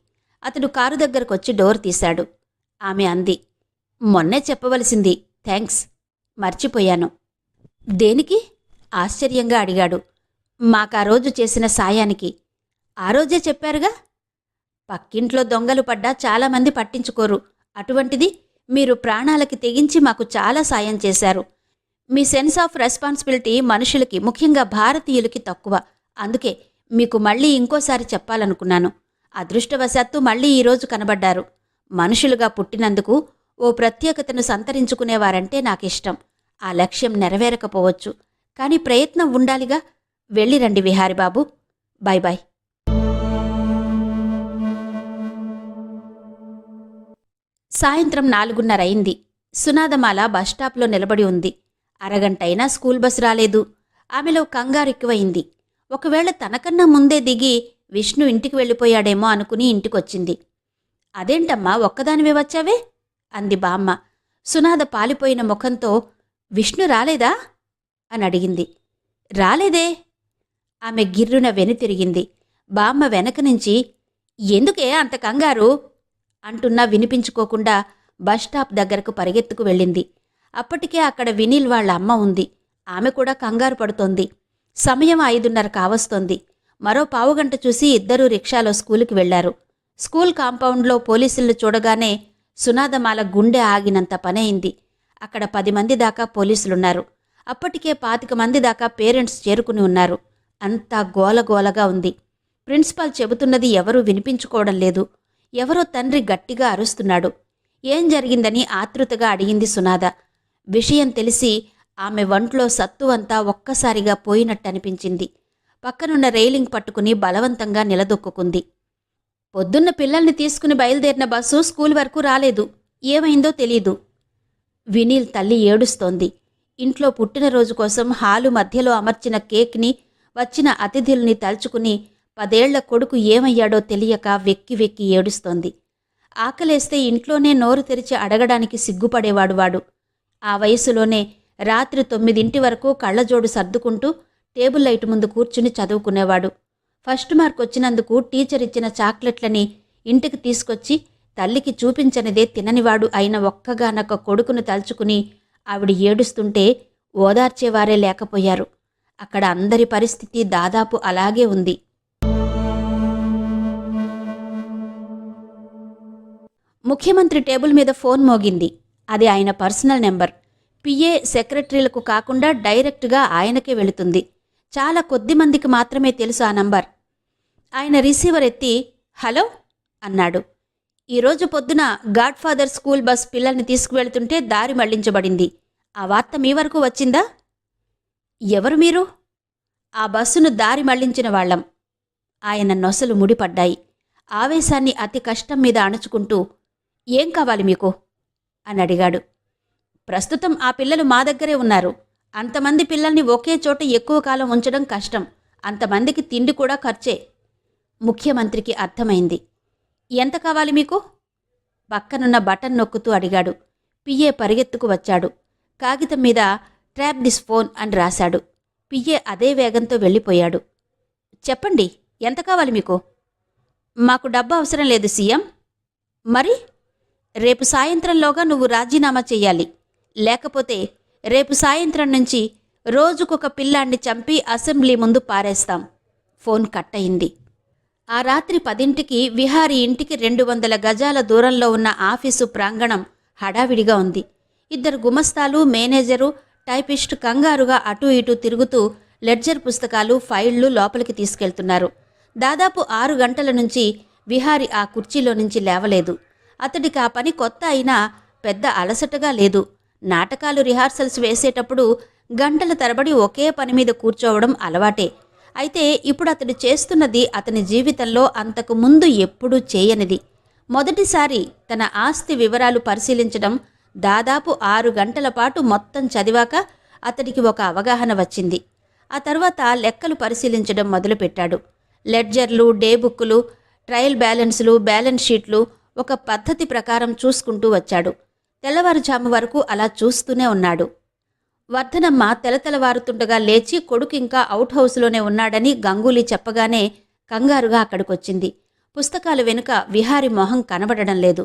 అతడు కారు దగ్గరకొచ్చి డోర్ తీశాడు. ఆమె అంది, మొన్నే చెప్పవలసింది, థ్యాంక్స్, మర్చిపోయాను. దేనికి? ఆశ్చర్యంగా అడిగాడు. మాకా రోజు చేసిన సాయానికి. ఆ రోజే చెప్పారుగా. పక్కింట్లో దొంగలు పడ్డా చాలామంది పట్టించుకోరు. అటువంటిది మీరు ప్రాణాలకి తెగించి మాకు చాలా సాయం చేశారు. మీ సెన్స్ ఆఫ్ రెస్పాన్సిబిలిటీ మనుషులకి, ముఖ్యంగా భారతీయులకి తక్కువ. అందుకే మీకు మళ్ళీ ఇంకోసారి చెప్పాలనుకున్నాను. అదృష్టవశాత్తు మళ్ళీ ఈరోజు కనబడ్డారు. మనుషులుగా పుట్టినందుకు ఓ ప్రత్యేకతను సంతరించుకునేవారంటే నాకిష్టం. ఆ లక్ష్యం నెరవేరకపోవచ్చు, కానీ ప్రయత్నం ఉండాలిగా. వెళ్ళిరండి విహారిబాబు. Bye bye. సాయంత్రం 4:30 అయింది. సునాదమాల బస్టాప్లో నిలబడి ఉంది. అరగంటైనా స్కూల్ బస్ రాలేదు. ఆమెలో కంగారెక్కువయింది. ఒకవేళ తనకన్నా ముందే దిగి విష్ణు ఇంటికి వెళ్ళిపోయాడేమో అనుకుని ఇంటికొచ్చింది. అదేంటమ్మా ఒక్కదానివే వచ్చావే అంది బామ్మ. సునాద పాలిపోయిన ముఖంతో విష్ణు రాలేదా అని అడిగింది. రాలేదే. ఆమె గిర్రున వెనుతిరిగింది. బామ్మ వెనక నుంచి ఎందుకే అంత కంగారు అంటున్నా వినిపించుకోకుండా బస్టాప్ దగ్గరకు పరిగెత్తుకు వెళ్ళింది. అప్పటికే అక్కడ వినీల్ వాళ్ళ అమ్మ ఉంది. ఆమె కూడా కంగారు పడుతోంది. సమయం 5:30 కావస్తోంది. మరో పావుగంట చూసి ఇద్దరూ రిక్షాలో స్కూలుకి వెళ్లారు. స్కూల్ కాంపౌండ్లో పోలీసులను చూడగానే సునాదమాల గుండె ఆగినంత పనయింది. అక్కడ 10 మంది దాకా పోలీసులున్నారు. అప్పటికే 25 మంది దాకా పేరెంట్స్ చేరుకుని ఉన్నారు. అంతా గోలగోలగా ఉంది. ప్రిన్సిపాల్ చెబుతున్నది ఎవరూ వినిపించుకోవడం లేదు. ఎవరో తండ్రి గట్టిగా అరుస్తున్నాడు. ఏం జరిగిందని ఆతృతగా అడిగింది సునాద. విషయం తెలిసి ఆమె వంట్లో సత్తు అంతా ఒక్కసారిగా పోయినట్టనిపించింది. పక్కనున్న రైలింగ్ పట్టుకుని బలవంతంగా నిలదొక్కుంది. పొద్దున్న పిల్లల్ని తీసుకుని బయలుదేరిన బస్సు స్కూల్ వరకు రాలేదు. ఏమైందో తెలీదు. వినీల్ తల్లి ఏడుస్తోంది. ఇంట్లో పుట్టినరోజు కోసం హాలు మధ్యలో అమర్చిన కేక్ని, వచ్చిన అతిథుల్ని తలుచుకుని 10 ఏళ్ల కొడుకు ఏమయ్యాడో తెలియక వెక్కి వెక్కి ఏడుస్తోంది. ఆకలేస్తే ఇంట్లోనే నోరు తెరిచి అడగడానికి సిగ్గుపడేవాడు వాడు. ఆ వయసులోనే రాత్రి 9 వరకు కళ్ళజోడు సర్దుకుంటూ టేబుల్ లైట్ ముందు కూర్చుని చదువుకునేవాడు. ఫస్ట్ మార్క్ వచ్చినందుకు టీచర్ ఇచ్చిన చాక్లెట్లని ఇంటికి తీసుకొచ్చి తల్లికి చూపించనిదే తిననివాడు అయిన ఒక్కగానొక్క కొడుకును తలుచుకుని ఆవిడ ఏడుస్తుంటే ఓదార్చేవారే లేకపోయారు. అక్కడ అందరి పరిస్థితి దాదాపు అలాగే ఉంది. ముఖ్యమంత్రి టేబుల్ మీద ఫోన్ మోగింది. అది ఆయన పర్సనల్ నెంబర్. పిఏ, సెక్రటరీలకు కాకుండా డైరెక్ట్గా ఆయనకే వెళుతుంది. చాలా కొద్ది మందికి మాత్రమే తెలుసు ఆ నంబర్. ఆయన రిసీవర్ ఎత్తి హలో అన్నాడు. ఈరోజు పొద్దున గాడ్ ఫాదర్ స్కూల్ బస్ పిల్లల్ని తీసుకువెళ్తుంటే దారి మళ్లించబడింది. ఆ వార్త మీ వరకు వచ్చిందా? ఎవరు మీరు? ఆ బస్సును దారి మళ్లించిన వాళ్లం. ఆయన నొసలు ముడిపడ్డాయి. ఆవేశాన్ని అతి కష్టం మీద అణుచుకుంటూ ఏం కావాలి మీకు అని అడిగాడు. ప్రస్తుతం ఆ పిల్లలు మా దగ్గరే ఉన్నారు. అంతమంది పిల్లల్ని ఒకే చోట ఎక్కువ కాలం ఉంచడం కష్టం. అంతమందికి తిండి కూడా ఖర్చే. ముఖ్యమంత్రికి అర్థమైంది. ఎంత కావాలి మీకు? పక్కనున్న బటన్ నొక్కుతూ అడిగాడు. పిఏ పరిగెత్తుకు వచ్చాడు. కాగితం మీద ట్రాప్ దిస్ ఫోన్ అని రాశాడు. పిఏ అదే వేగంతో వెళ్ళిపోయాడు. చెప్పండి, ఎంత కావాలి మీకు? మాకు డబ్బు అవసరం లేదు సీఎం. మరి రేపు సాయంత్రంలోగా నువ్వు రాజీనామా చెయ్యాలి. లేకపోతే రేపు సాయంత్రం నుంచి రోజుకొక పిల్లాన్ని చంపి అసెంబ్లీ ముందు పారేస్తాం. ఫోన్ కట్ అయింది. ఆ రాత్రి 10కి విహారీ ఇంటికి 200 గజాల దూరంలో ఉన్న ఆఫీసు ప్రాంగణం హడావిడిగా ఉంది. 2 గుమస్తాలు, మేనేజరు, టైపిస్ట్ కంగారుగా అటూ ఇటూ తిరుగుతూ లెడ్జర్ పుస్తకాలు, ఫైళ్లు లోపలికి తీసుకెళ్తున్నారు. దాదాపు 6 గంటల నుంచి విహారీ ఆ కుర్చీలో నుంచి లేవలేదు. అతడికి ఆ పని కొత్త అయినా పెద్ద అలసటగా లేదు. నాటకాలు రిహార్సల్స్ వేసేటప్పుడు గంటల తరబడి ఒకే పని మీద కూర్చోవడం అలవాటే. అయితే ఇప్పుడు అతడు చేస్తున్నది అతని జీవితంలో అంతకు ముందు ఎప్పుడూ చేయనిది. మొదటిసారి తన ఆస్తి వివరాలు పరిశీలించడం. దాదాపు 6 గంటల పాటు మొత్తం చదివాక అతడికి ఒక అవగాహన వచ్చింది. ఆ తర్వాత లెక్కలు పరిశీలించడం మొదలుపెట్టాడు. లెడ్జర్లు, డే బుక్కులు, ట్రయల్ బ్యాలెన్సులు, బ్యాలెన్స్ షీట్లు ఒక పద్ధతి ప్రకారం చూసుకుంటూ వచ్చాడు. తెల్లవారుజాము వరకు అలా చూస్తూనే ఉన్నాడు. వర్ధనమ్మ తెలతెలవారుతుండగా లేచి కొడుకు ఇంకా అవుట్ హౌస్లోనే ఉన్నాడని గంగూలీ చెప్పగానే కంగారుగా అక్కడికొచ్చింది. పుస్తకాల వెనుక విహారీ మొహం కనబడడం లేదు.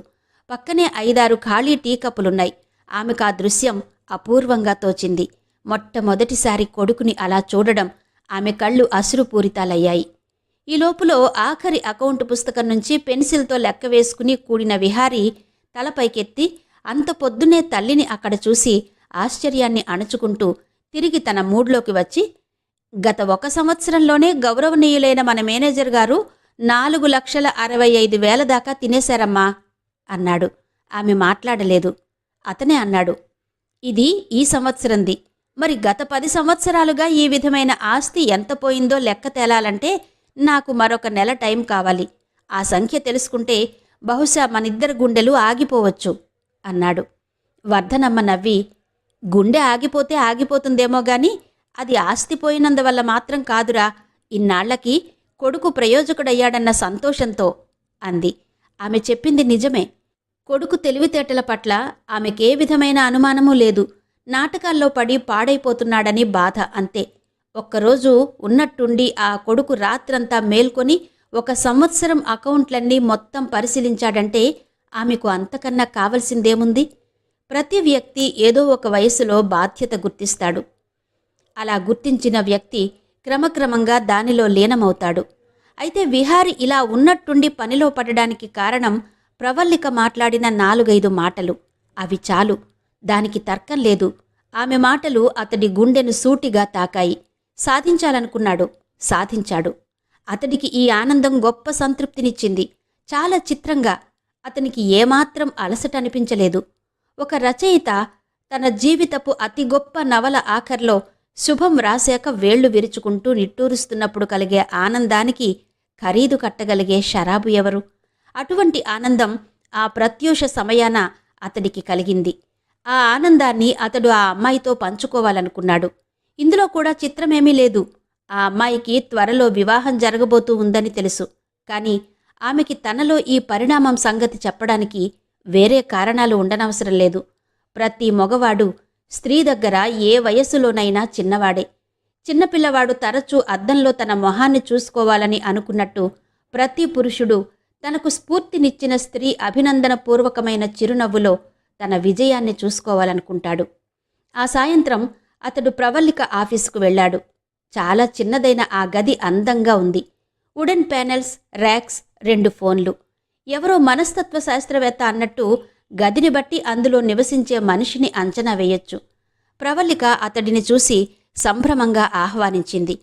పక్కనే 5-6 ఖాళీ టీ కప్పులున్నాయి. ఆమెకు ఆ దృశ్యం అపూర్వంగా తోచింది. మొట్టమొదటిసారి కొడుకుని అలా చూడడం ఆమె కళ్ళు అశ్రుపూరితాలయ్యాయి. ఈ లోపులో ఆఖరి అకౌంట్ పుస్తకం నుంచి పెన్సిల్తో లెక్క వేసుకుని కూడిన విహారీ తలపైకెత్తి అంత పొద్దునే తల్లిని అక్కడ చూసి ఆశ్చర్యాన్ని అణుచుకుంటూ తిరిగి తన మూడ్లోకి వచ్చి, గత 1 సంవత్సరంలోనే గౌరవనీయులైన మన మేనేజర్ గారు 4,65,000 దాకా తినేశారమ్మా అన్నాడు. ఆమె మాట్లాడలేదు. అతనే అన్నాడు, ఇది ఈ సంవత్సరంది. మరి గత 10 సంవత్సరాలుగా ఈ విధమైన ఆస్తి ఎంత పోయిందో లెక్క తేలాలంటే నాకు మరొక నెల టైం కావాలి. ఆ సంఖ్య తెలుసుకుంటే బహుశా మనిద్దరి గుండెలు ఆగిపోవచ్చు అన్నాడు. వర్ధనమ్మ నవ్వి, గుండె ఆగిపోతే ఆగిపోతుందేమో గాని అది ఆస్తి పోయినందువల్ల మాత్రం కాదురా, ఇన్నాళ్లకి కొడుకు ప్రయోజకుడయ్యాడన్న సంతోషంతో అంది. ఆమె చెప్పింది నిజమే. కొడుకు తెలివితేటల పట్ల ఆమెకే విధమైన అనుమానమూ లేదు. నాటకాల్లో పడి పాడైపోతున్నాడని బాధ అంతే. ఒక్కరోజు ఉన్నట్టుండి ఆ కొడుకు రాత్రంతా మేల్కొని 1 సంవత్సరం అకౌంట్లన్నీ మొత్తం పరిశీలించాడంటే ఆమెకు అంతకన్నా కావలసిందేముంది? ప్రతి వ్యక్తి ఏదో ఒక వయసులో బాధ్యత గుర్తిస్తాడు. అలా గుర్తించిన వ్యక్తి క్రమక్రమంగా దానిలో లీనమవుతాడు. అయితే విహారి ఇలా ఉన్నట్టుండి పనిలో పడడానికి కారణం ప్రవల్లిక మాట్లాడిన 4-5 మాటలు. అవి చాలు. దానికి తర్కం లేదు. ఆమె మాటలు అతడి గుండెను సూటిగా తాకాయి. సాధించాలనుకున్నాడు, సాధించాడు. అతడికి ఈ ఆనందం గొప్ప సంతృప్తినిచ్చింది. చాలా చిత్రంగా అతనికి ఏమాత్రం అలసట అనిపించలేదు. ఒక రచయిత తన జీవితపు అతి గొప్ప నవల ఆఖర్లో శుభం రాశాక వేళ్లు విరుచుకుంటూ నిట్టూరుస్తున్నప్పుడు కలిగే ఆనందానికి ఖరీదు కట్టగలిగే షరాబు ఎవరు? అటువంటి ఆనందం ఆ ప్రత్యూష సమయాన అతడికి కలిగింది. ఆ ఆనందాన్ని అతడు ఆ అమ్మాయితో పంచుకోవాలనుకున్నాడు. ఇందులో కూడా చిత్రమేమీ లేదు. ఆ అమ్మాయికి త్వరలో వివాహం జరగబోతూ ఉందని తెలుసు. కాని ఆమెకి తనలో ఈ పరిణామం సంగతి చెప్పడానికి వేరే కారణాలు ఉండనవసరం లేదు. ప్రతి మగవాడు స్త్రీ దగ్గర ఏ వయస్సులోనైనా చిన్నవాడే. చిన్నపిల్లవాడు తరచూ అద్దంలో తన మొహాన్ని చూసుకోవాలని అనుకున్నట్టు ప్రతి పురుషుడు తనకు స్ఫూర్తినిచ్చిన స్త్రీ అభినందనపూర్వకమైన చిరునవ్వులో తన విజయాన్ని చూసుకోవాలనుకుంటాడు. ఆ సాయంత్రం అతడు ప్రవల్లిక ఆఫీసుకు వెళ్ళాడు. చాలా చిన్నదైన ఆ గది అందంగా ఉంది. వుడెన్ ప్యానెల్స్, ర్యాక్స్, 2 ఫోన్లు. ఎవరో మనస్తత్వ శాస్త్రవేత్త అన్నట్టు గదిని బట్టి అందులో నివసించే మనిషిని అంచనా వేయొచ్చు. ప్రవల్లిక అతడిని చూసి సంభ్రమంగా ఆహ్వానించింది.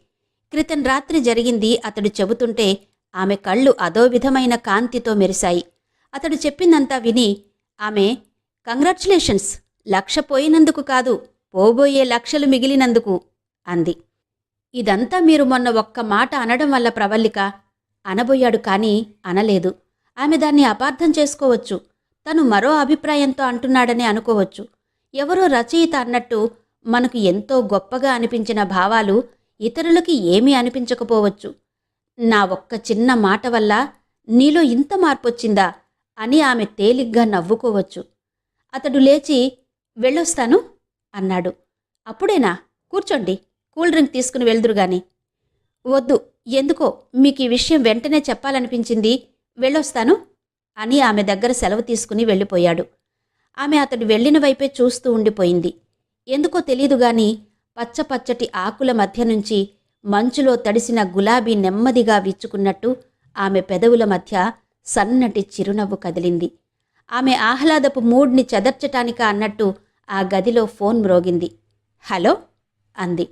క్రితం రాత్రి జరిగింది అతడు చెబుతుంటే ఆమె కళ్ళు అదో విధమైన కాంతితో మెరిశాయి. అతడు చెప్పిందంతా విని ఆమె, కంగ్రాచ్యులేషన్స్, 1,00,000 పోయినందుకు కాదు, పోబోయే 1,00,000 మిగిలినందుకు అంది. ఇదంతా మీరు మొన్న ఒక్క మాట అనడం వల్ల ప్రవల్లిక అనబోయాడు. కానీ అనలేదు. ఆమె దాన్ని అపార్థం చేసుకోవచ్చు. తను మరో అభిప్రాయంతో అంటున్నాడని అనుకోవచ్చు. ఎవరో రచయిత అన్నట్టు మనకు ఎంతో గొప్పగా అనిపించిన భావాలు ఇతరులకి ఏమీ అనిపించకపోవచ్చు. నా ఒక్క చిన్న మాట వల్ల నీలో ఇంత మార్పొచ్చిందా అని ఆమె తేలిగ్గా నవ్వుకోవచ్చు. అతడు లేచి వెళ్ళొస్తాను అన్నాడు. అప్పుడేనా? కూర్చోండి, కూల్ డ్రింక్ తీసుకుని వెళ్దురుగాని. వద్దు, ఎందుకో మీకు ఈ విషయం వెంటనే చెప్పాలనిపించింది, వెళ్ళొస్తాను అని ఆమె దగ్గర సెలవు తీసుకుని వెళ్ళిపోయాడు. ఆమె అతడు వెళ్ళిన వైపే చూస్తూ ఉండిపోయింది. ఎందుకో తెలీదుగాని పచ్చపచ్చటి ఆకుల మధ్య నుంచి మంచులో తడిసిన గులాబీ నెమ్మదిగా విచ్చుకున్నట్టు ఆమె పెదవుల మధ్య సన్నటి చిరునవ్వు కదిలింది. ఆమె ఆహ్లాదపు మూడ్ని చెదర్చటానిక అన్నట్టు ఆ గదిలో ఫోన్ మ్రోగింది. హలో అంది.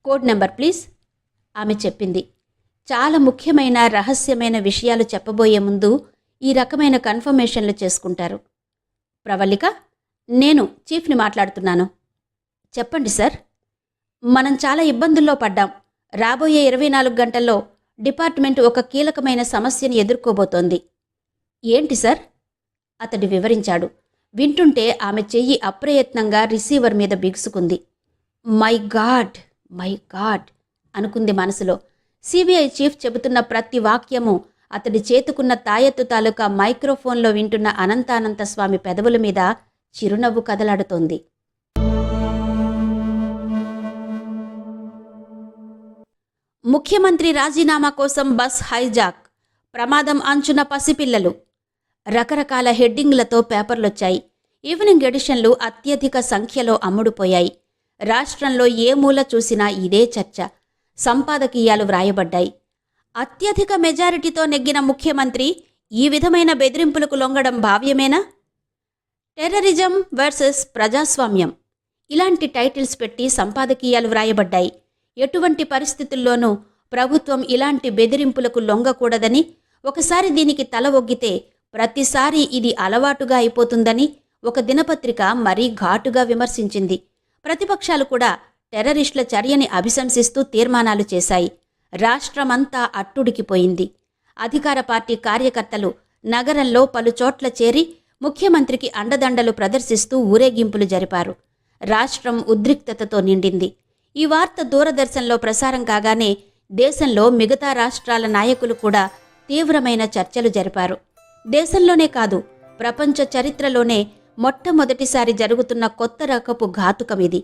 కోడ్ నెంబర్ ప్లీజ్ ఆమె చెప్పింది. చాలా ముఖ్యమైన రహస్యమైన విషయాలు చెప్పబోయే ముందు ఈ రకమైన కన్ఫర్మేషన్లు చేసుకుంటారు. ప్రవల్లిక, నేను చీఫ్ని మాట్లాడుతున్నాను. చెప్పండి సార్. మనం చాలా ఇబ్బందుల్లో పడ్డాం. రాబోయే 24 గంటల్లో డిపార్ట్మెంట్ ఒక కీలకమైన సమస్యను ఎదుర్కోబోతోంది. ఏంటి సార్? అతడు వివరించాడు. వింటుంటే ఆమె చెయ్యి అప్రయత్నంగా రిసీవర్ మీద బిగుసుకుంది. మై గాడ్ అనుకుంది మనసులో. సిబిఐ చీఫ్ చెబుతున్న ప్రతి వాక్యము అతడి చేతుకున్న తాయెత్తు తాలూకా మైక్రోఫోన్లో వింటున్న అనంతానంత స్వామి పెదవుల మీద చిరునవ్వు కదలాడుతోంది. ముఖ్యమంత్రి రాజీనామా కోసం బస్ హైజాక్, ప్రమాదం అంచున పసిపిల్లలు. రకరకాల హెడ్డింగ్లతో పేపర్లొచ్చాయి. ఈవినింగ్ ఎడిషన్లు అత్యధిక సంఖ్యలో అమ్ముడుపోయాయి. రాష్ట్రంలో ఏ మూల చూసినా ఇదే చర్చ. సంపాదకీయాలు వ్రాయబడ్డాయి. అత్యధిక మెజారిటీతో నెగ్గిన ముఖ్యమంత్రి ఈ విధమైన బెదిరింపులకు లొంగడం భావ్యమేనా? టెర్రరిజం వర్సెస్ ప్రజాస్వామ్యం, ఇలాంటి టైటిల్స్ పెట్టి సంపాదకీయాలు వ్రాయబడ్డాయి. ఎటువంటి పరిస్థితుల్లోనూ ప్రభుత్వం ఇలాంటి బెదిరింపులకు లొంగకూడదని, ఒకసారి దీనికి తల ఒగ్గితే ప్రతిసారి ఇది అలవాటుగా అయిపోతుందని ఒక దినపత్రిక మరీ ఘాటుగా విమర్శించింది. ప్రతిపక్షాలు కూడా టెర్రరిస్టుల చర్యని అభిశంసిస్తూ తీర్మానాలు చేశాయి. రాష్ట్రమంతా అట్టుడికిపోయింది. అధికార పార్టీ కార్యకర్తలు నగరంలో పలుచోట్ల చేరి ముఖ్యమంత్రికి అండదండలు ప్రదర్శిస్తూ ఊరేగింపులు జరిపారు. రాష్ట్రం ఉద్రిక్తతతో నిండింది. ఈ వార్త దూరదర్శన్లో ప్రసారం కాగానే దేశంలో మిగతా రాష్ట్రాల నాయకులు కూడా తీవ్రమైన చర్చలు జరిపారు. దేశంలోనే కాదు, ప్రపంచ చరిత్రలోనే మొట్టమొదటిసారి జరుగుతున్న కొత్త రకపు ఘాతుకమిది.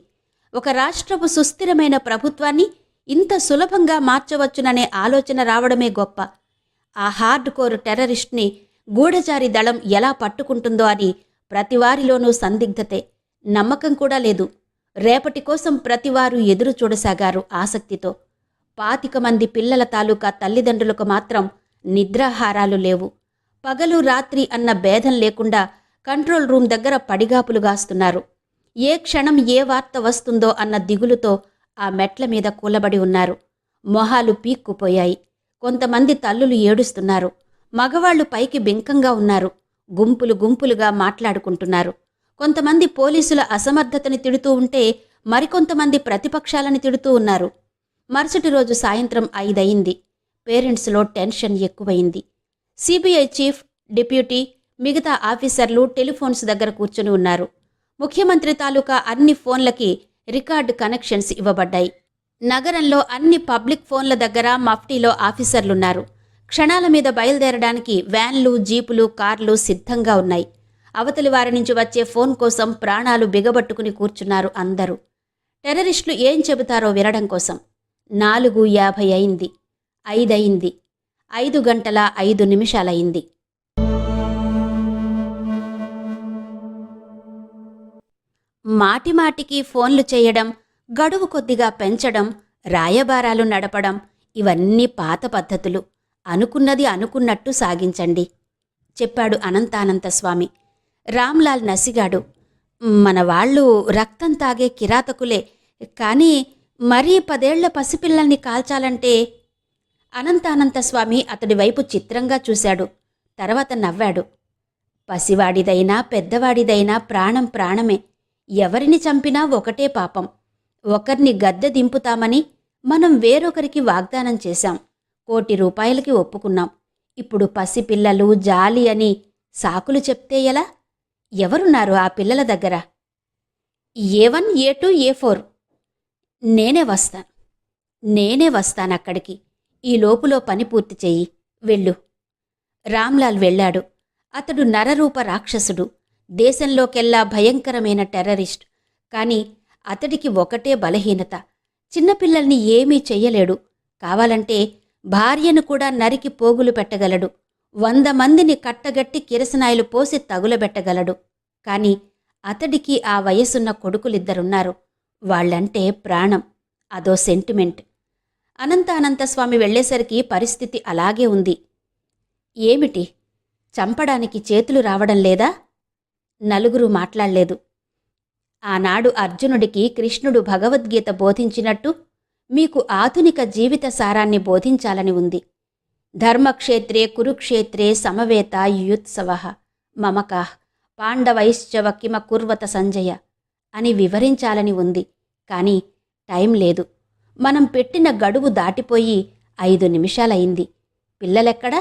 ఒక రాష్ట్రపు సుస్థిరమైన ప్రభుత్వాన్ని ఇంత సులభంగా మార్చవచ్చుననే ఆలోచన రావడమే గొప్ప. ఆ హార్డ్ కోర్ టెర్రరిస్ట్ని గూఢచారి దళం ఎలా పట్టుకుంటుందో అని ప్రతివారిలోనూ సందిగ్ధతే, నమ్మకం కూడా లేదు. రేపటి కోసం ప్రతివారు ఎదురు చూడసాగారు ఆసక్తితో. 25 మంది పిల్లల తాలూకా తల్లిదండ్రులకు మాత్రం నిద్రాహారాలు లేవు. పగలు రాత్రి అన్న భేదం లేకుండా కంట్రోల్ రూమ్ దగ్గర పడిగాపులుగాస్తున్నారు. ఏ క్షణం ఏ వార్త వస్తుందో అన్న దిగులుతో ఆ మెట్ల మీద కూలబడి ఉన్నారు. మొహాలు పీక్కుపోయాయి. కొంతమంది తల్లులు ఏడుస్తున్నారు. మగవాళ్లు పైకి బింకంగా ఉన్నారు. గుంపులు గుంపులుగా మాట్లాడుకుంటున్నారు. కొంతమంది పోలీసుల అసమర్థతని తిడుతూ ఉంటే మరికొంతమంది ప్రతిపక్షాలని తిడుతూ ఉన్నారు. మరుసటి రోజు సాయంత్రం 5 అయింది. పేరెంట్స్లో టెన్షన్ ఎక్కువైంది. సిబిఐ చీఫ్, డిప్యూటీ, మిగతా ఆఫీసర్లు టెలిఫోన్స్ దగ్గర కూర్చుని ఉన్నారు. ముఖ్యమంత్రి తాలూకా అన్ని ఫోన్లకి రికార్డు కనెక్షన్స్ ఇవ్వబడ్డాయి. నగరంలో అన్ని పబ్లిక్ ఫోన్ల దగ్గర మఫ్టీలో ఆఫీసర్లున్నారు. క్షణాల మీద బయలుదేరడానికి వ్యాన్లు, జీపులు, కార్లు సిద్ధంగా ఉన్నాయి. అవతలి వారి నుంచి వచ్చే ఫోన్ కోసం ప్రాణాలు బిగబట్టుకుని కూర్చున్నారు అందరూ, టెర్రరిస్టులు ఏం చెబుతారో వినడం కోసం. 4:50 అయింది. 5 అయింది. 5 గంటల 5 నిమిషాలయింది. మాటిమాటికి ఫోన్లు చేయడం, గడువు కొద్దిగా పెంచడం, రాయబారాలు నడపడం ఇవన్నీ పాత పద్ధతులు. అనుకున్నది అనుకున్నట్టు సాగించండి చెప్పాడు అనంతానంతస్వామి. రామ్లాల్ నసిగాడు. మన వాళ్ళు రక్తం తాగే కిరాతకులే, కానీ మరీ 10 ఏళ్ల పసిపిల్లల్ని కాల్చాలంటే. అనంతానంతస్వామి అతడి వైపు చిత్రంగా చూశాడు. తర్వాత నవ్వాడు. పసివాడిదైనా పెద్దవాడిదైనా ప్రాణం ప్రాణమే. ఎవరిని చంపినా ఒకటే పాపం. ఒకరిని గద్దె దింపుతామని మనం వేరొకరికి వాగ్దానం చేశాం. ₹1 కోటి ఒప్పుకున్నాం. ఇప్పుడు పసిపిల్లలు, జాలి అని సాకులు చెప్తే ఎలా? ఎవరున్నారు ఆ పిల్లల దగ్గర? A1, A2, A4. నేనే వస్తానక్కడికి. ఈ లోపులో పని పూర్తి చెయ్యి. వెళ్ళు. రామ్లాల్ వెళ్ళాడు. అతడు నరరూప రాక్షసుడు, దేశంలోకెల్లా భయంకరమైన టెర్రరిస్ట్. కాని అతడికి ఒకటే బలహీనత. చిన్నపిల్లల్ని ఏమీ చెయ్యలేడు. కావాలంటే భార్యను కూడా నరికి పోగులు పెట్టగలడు. 100 మందిని కట్టగట్టి కిరసనాయిలు పోసి తగులబెట్టగలడు. కాని అతడికి ఆ వయసున్న కొడుకులిద్దరున్నారు. వాళ్లంటే ప్రాణం. అదో సెంటిమెంట్. అనంతానంతస్వామి వెళ్లేసరికి పరిస్థితి అలాగే ఉంది. ఏమిటి, చంపడానికి చేతులు రావడం లేదా? నలుగురు మాట్లాడలేదు. ఆనాడు అర్జునుడికి కృష్ణుడు భగవద్గీత బోధించినట్టు మీకు ఆధునిక జీవిత సారాన్ని బోధించాలని ఉంది. ధర్మక్షేత్రే కురుక్షేత్రే సమవేత యుయుత్సవః మమకాః పాండవైశ్చవ కిమ కుర్వత సంజయ అని వివరించాలని ఉంది. కానీ టైం లేదు. మనం పెట్టిన గడువు దాటిపోయి 5 నిమిషాలయింది. పిల్లలెక్కడా?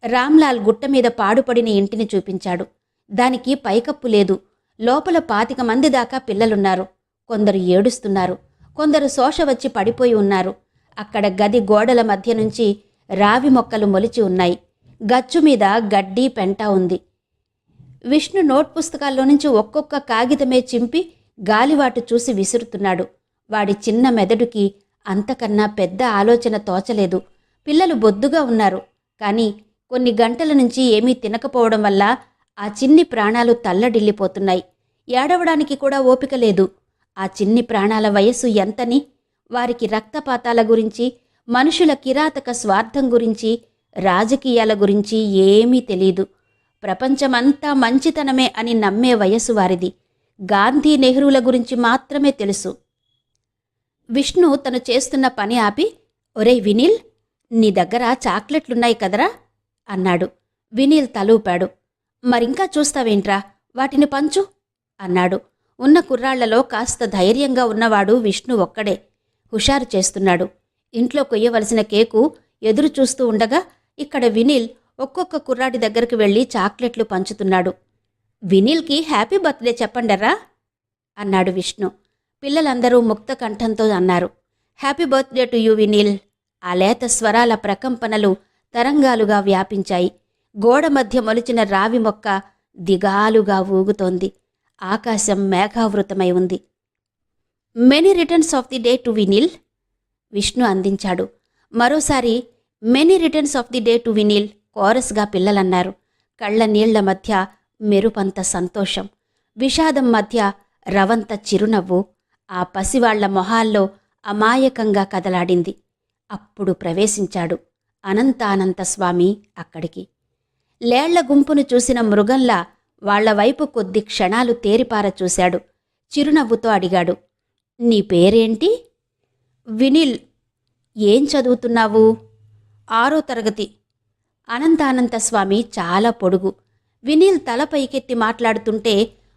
రామ్లాల్ గుట్టమీద పాడుపడిన ఇంటిని చూపించాడు. దానికి పైకప్పు లేదు. లోపల 25 మంది దాకా పిల్లలున్నారు. కొందరు ఏడుస్తున్నారు. కొందరు శోష వచ్చి పడిపోయి ఉన్నారు. అక్కడ గది గోడల మధ్య నుంచి రావి మొక్కలు మొలిచి ఉన్నాయి. గచ్చుమీద గడ్డి పెంట ఉంది. విష్ణు నోట్ పుస్తకాల్లో నుంచి ఒక్కొక్క కాగితమే చింపి గాలివాటు చూసి విసురుతున్నాడు. వాడి చిన్న మెదడుకి అంతకన్నా పెద్ద ఆలోచన తోచలేదు. పిల్లలు బొద్దుగా ఉన్నారు. కానీ కొన్ని గంటల నుంచి ఏమీ తినకపోవడం వల్ల ఆ చిన్ని ప్రాణాలు తల్లడిల్లిపోతున్నాయి. ఏడవడానికి కూడా ఓపిక లేదు. ఆ చిన్ని ప్రాణాల వయస్సు ఎంతని? వారికి రక్తపాతాల గురించి, మనుషుల కిరాతక స్వార్థం గురించి, రాజకీయాల గురించి ఏమీ తెలీదు. ప్రపంచమంతా మంచితనమే అని నమ్మే వయసు వారిది. గాంధీ, నెహ్రూల గురించి మాత్రమే తెలుసు. విష్ణు తను చేస్తున్న పని ఆపి, ఒరేయ్ వినీల్, నీ దగ్గర చాక్లెట్లున్నాయి కదరా అన్నాడు. వినీల్ తలూపాడు. మరింకా చూస్తావేంట్రా, వాటిని పంచు అన్నాడు. ఉన్న కుర్రాళ్లలో కాస్త ధైర్యంగా ఉన్నవాడు విష్ణు ఒక్కడే. హుషారు చేస్తున్నాడు. ఇంట్లో కొయ్యవలసిన కేకు ఎదురు చూస్తూ ఉండగా ఇక్కడ వినీల్ ఒక్కొక్క కుర్రాడి దగ్గరకు వెళ్లి చాక్లెట్లు పంచుతున్నాడు. వినీల్కి హ్యాపీ బర్త్డే చెప్పండర్రా అన్నాడు విష్ణు. పిల్లలందరూ ముక్త కంఠంతో అన్నారు. Happy birthday to you Vineel ఆ లేత స్వరాల ప్రకంపనలు తరంగాలుగా వ్యాపించాయి. గోడ మధ్య మొలిచిన రావి మొక్క దిగాలుగా ఊగుతోంది. ఆకాశం మేఘావృతమై ఉంది. Many returns of the day to Vinil, Vishnu అందించాడు. మరోసారి many returns of the day to Vinil కోరస్గా పిల్లలన్నారు. కళ్ళ నీళ్ల మధ్య మెరుపంత సంతోషం, విషాదం మధ్య రవంత చిరునవ్వు ఆ పసివాళ్ల మొహాల్లో అమాయకంగా కదలాడింది. అప్పుడు ప్రవేశించాడు అనంతానంత స్వామి అక్కడికి. లేళ్ల గుంపును చూసిన మృగంలా వాళ్లవైపు కొద్ది క్షణాలు తేరిపార చూశాడు. చిరునవ్వుతో అడిగాడు, నీ పేరేంటి? వినిల్. ఏం చదువుతున్నావు? 6వ తరగతి. అనంతానంత స్వామి చాలా పొడుగు. వినిల్ తల పైకెత్తి మాట్లాడుతుంటే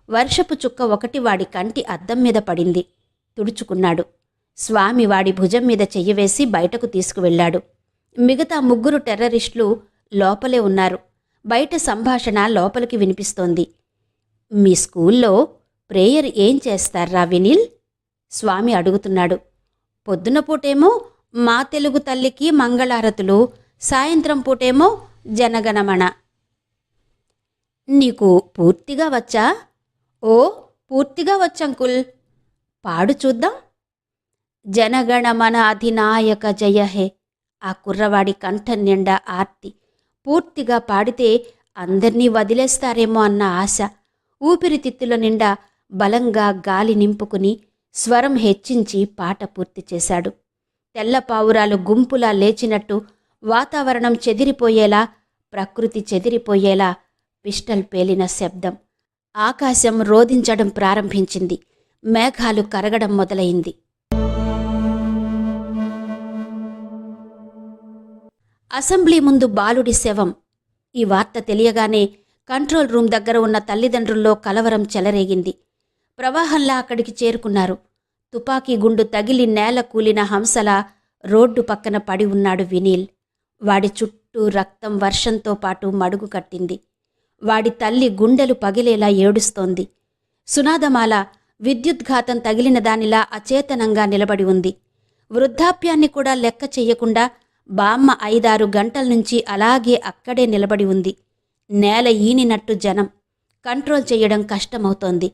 వర్షపు చుక్క ఒకటి వాడి కంటి అద్దం మీద పడింది. తుడుచుకున్నాడు. స్వామి వాడి భుజం మీద చెయ్యవేసి బయటకు తీసుకువెళ్లాడు. మిగతా 3 టెర్రరిస్టులు లోపలే ఉన్నారు. బయట సంభాషణ లోపలికి వినిపిస్తోంది. మీ స్కూల్లో ప్రేయర్ ఏం చేస్తారా వినిల్? స్వామి అడుగుతున్నాడు. పొద్దున పూటేమో మా తెలుగు తల్లికి మంగళారతులు, సాయంత్రం పూటేమో జనగణమణ. నీకు పూర్తిగా వచ్చా? ఓ, పూర్తిగా వచ్చంకుల్. పాడు చూద్దాం. జనగణమన అధినాయక జయహే. ఆ కుర్రవాడి కంఠం నిండా ఆర్తి. పూర్తిగా పాడితే అందర్నీ వదిలేస్తారేమో అన్న ఆశ. ఊపిరితిత్తుల నిండా బలంగా గాలి నింపుకుని స్వరం హెచ్చించి పాట పూర్తి చేశాడు. తెల్ల పావురాలు గుంపులా లేచినట్టు వాతావరణం చెదిరిపోయేలా, ప్రకృతి చెదిరిపోయేలా పిస్టల్ పేలిన శబ్దం. ఆకాశం రోదించడం ప్రారంభించింది. మేఘాలు కరగడం మొదలైంది. అసెంబ్లీ ముందు బాలుడి శవం. ఈ వార్త తెలియగానే కంట్రోల్ రూమ్ దగ్గర ఉన్న తల్లిదండ్రుల్లో కలవరం చెలరేగింది. ప్రవాహంలా అక్కడికి చేరుకున్నారు. తుపాకీ గుండు తగిలి నేల కూలిన హంసలా రోడ్డు పక్కన పడి ఉన్నాడు వినీల్. వాడి చుట్టూ రక్తం వర్షంతో పాటు మడుగు కట్టింది. వాడి తల్లి గుండెలు పగిలేలా ఏడుస్తోంది. సునాదమాల విద్యుద్ఘాతం తగిలిన దానిలా అచేతనంగా నిలబడి ఉంది. వృద్ధాప్యాన్ని కూడా లెక్క చెయ్యకుండా బామ్మ 5-6 గంటల నుంచి అలాగే అక్కడే నిలబడి ఉంది. నేల ఈనినట్టు జనం. కంట్రోల్ చెయ్యడం కష్టమవుతోంది.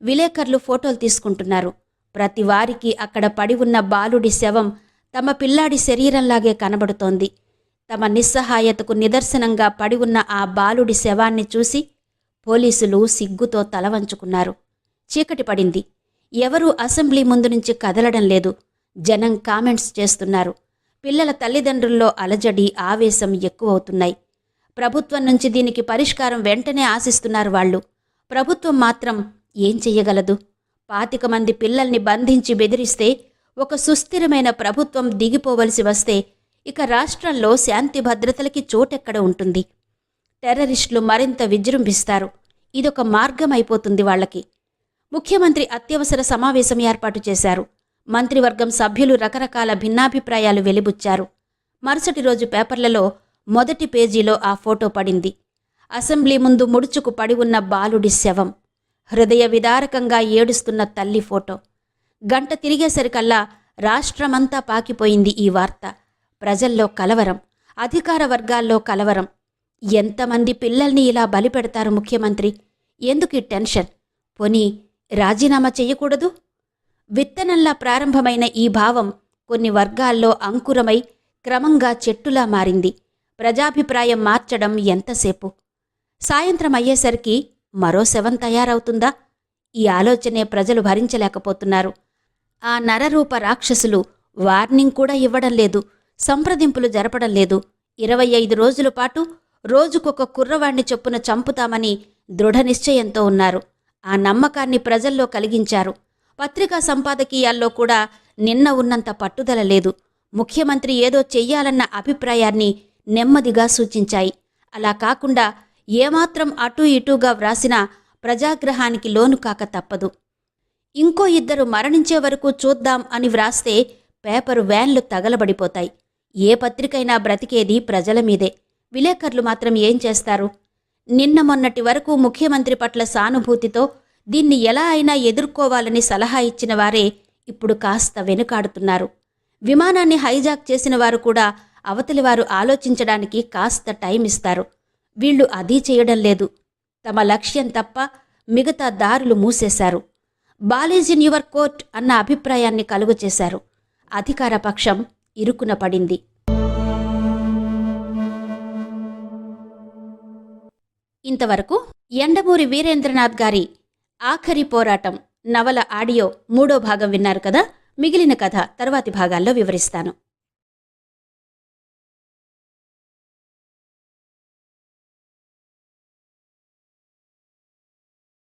విలేకరులు ఫోటోలు తీసుకుంటున్నారు. ప్రతి వారికి అక్కడ పడి ఉన్న బాలుడి శవం తమ పిల్లాడి శరీరంలాగే కనబడుతోంది. తమ నిస్సహాయతకు నిదర్శనంగా పడి ఉన్న ఆ బాలుడి శవాన్ని చూసి పోలీసులు సిగ్గుతో తలవంచుకున్నారు. చీకటి పడింది. ఎవరూ అసెంబ్లీ ముందు నుంచి కదలడం లేదు. జనం కామెంట్స్ చేస్తున్నారు. పిల్లల తల్లిదండ్రుల్లో అలజడి, ఆవేశం ఎక్కువవుతున్నాయి. ప్రభుత్వం నుంచి దీనికి పరిష్కారం వెంటనే ఆశిస్తున్నారు వాళ్ళు. ప్రభుత్వం మాత్రం ఏం చెయ్యగలదు? 25 మంది పిల్లల్ని బంధించి బెదిరిస్తే, ఒక సుస్థిరమైన ప్రభుత్వం దిగిపోవలసి వస్తే ఇక రాష్ట్రంలో శాంతి భద్రతలకి చోటెక్కడ ఉంటుంది? టెర్రరిస్టులు మరింత విజృంభిస్తారు. ఇదొక మార్గం అయిపోతుంది వాళ్లకి. ముఖ్యమంత్రి అత్యవసర సమావేశం ఏర్పాటు చేశారు. మంత్రివర్గం సభ్యులు రకరకాల భిన్నాభిప్రాయాలు వెలిబుచ్చారు. మరుసటి రోజు పేపర్లలో మొదటి పేజీలో ఆ ఫోటో పడింది. అసెంబ్లీ ముందు ముడుచుకు పడి ఉన్న బాలుడి శవం. హృదయ విదారకంగా ఏడుస్తున్న తల్లి ఫోటో. గంట తిరిగేసరికల్లా రాష్ట్రమంతా పాకిపోయింది ఈ వార్త. ప్రజల్లో కలవరం, అధికార వర్గాల్లో కలవరం. ఎంతమంది పిల్లల్ని ఇలా బలిపెడతారు ముఖ్యమంత్రి? ఎందుకీ టెన్షన్? పోనీ రాజీనామా చెయ్యకూడదు? విత్తనంలా ప్రారంభమైన ఈ భావం కొన్ని వర్గాల్లో అంకురమై క్రమంగా చెట్టులా మారింది. ప్రజాభిప్రాయం మార్చడం ఎంతసేపు? సాయంత్రం అయ్యేసరికి మరో శవం తయారవుతుందా? ఈ ఆలోచనే ప్రజలు భరించలేకపోతున్నారు. ఆ నరరూప రాక్షసులు వార్నింగ్ కూడా ఇవ్వడం లేదు, సంప్రదింపులు జరపడం లేదు. 25 రోజుల పాటు రోజుకొక కుర్రవాణ్ణి చొప్పున చంపుతామని దృఢ నిశ్చయంతో ఉన్నారు. ఆ నమ్మకాన్ని ప్రజల్లో కలిగించారు. పత్రికా సంపాదకీయాల్లో కూడా నిన్న ఉన్నంత పట్టుదల లేదు. ముఖ్యమంత్రి ఏదో చెయ్యాలన్న అభిప్రాయాన్ని నెమ్మదిగా సూచించాయి. అలా కాకుండా ఏమాత్రం అటూ ఇటూగా వ్రాసినా ప్రజాగ్రహానికి లోను కాక తప్పదు. ఇంకో 2 మరణించే వరకు చూద్దాం అని వ్రాస్తే పేపరు వ్యాన్లు తగలబడిపోతాయి. ఏ పత్రికైనా బ్రతికేది ప్రజల మీదే. విలేకరులు మాత్రం ఏం చేస్తారు? నిన్న మొన్నటి వరకు ముఖ్యమంత్రి పట్ల సానుభూతితో దీన్ని ఎలా అయినా ఎదుర్కోవాలని సలహా ఇచ్చిన వారే ఇప్పుడు కాస్త వెనుకాడుతున్నారు. విమానాన్ని హైజాక్ చేసిన వారు కూడా అవతలివారు ఆలోచించడానికి కాస్త టైం ఇస్తారు. వీళ్ళు అదీ చేయడం లేదు. తమ లక్ష్యం తప్ప మిగతా దారులు మూసేశారు. Ball is in your court అన్న అభిప్రాయాన్ని కలుగచేశారు. అధికార పక్షం ఇరుకున పడింది. ఇంతవరకు యండమూరి వీరేంద్రనాథ్ గారి ఆఖరి పోరాటం నవల ఆడియో 3వ భాగం విన్నారు కదా. మిగిలిన కథ తర్వాతి భాగాల్లో వివరిస్తాను.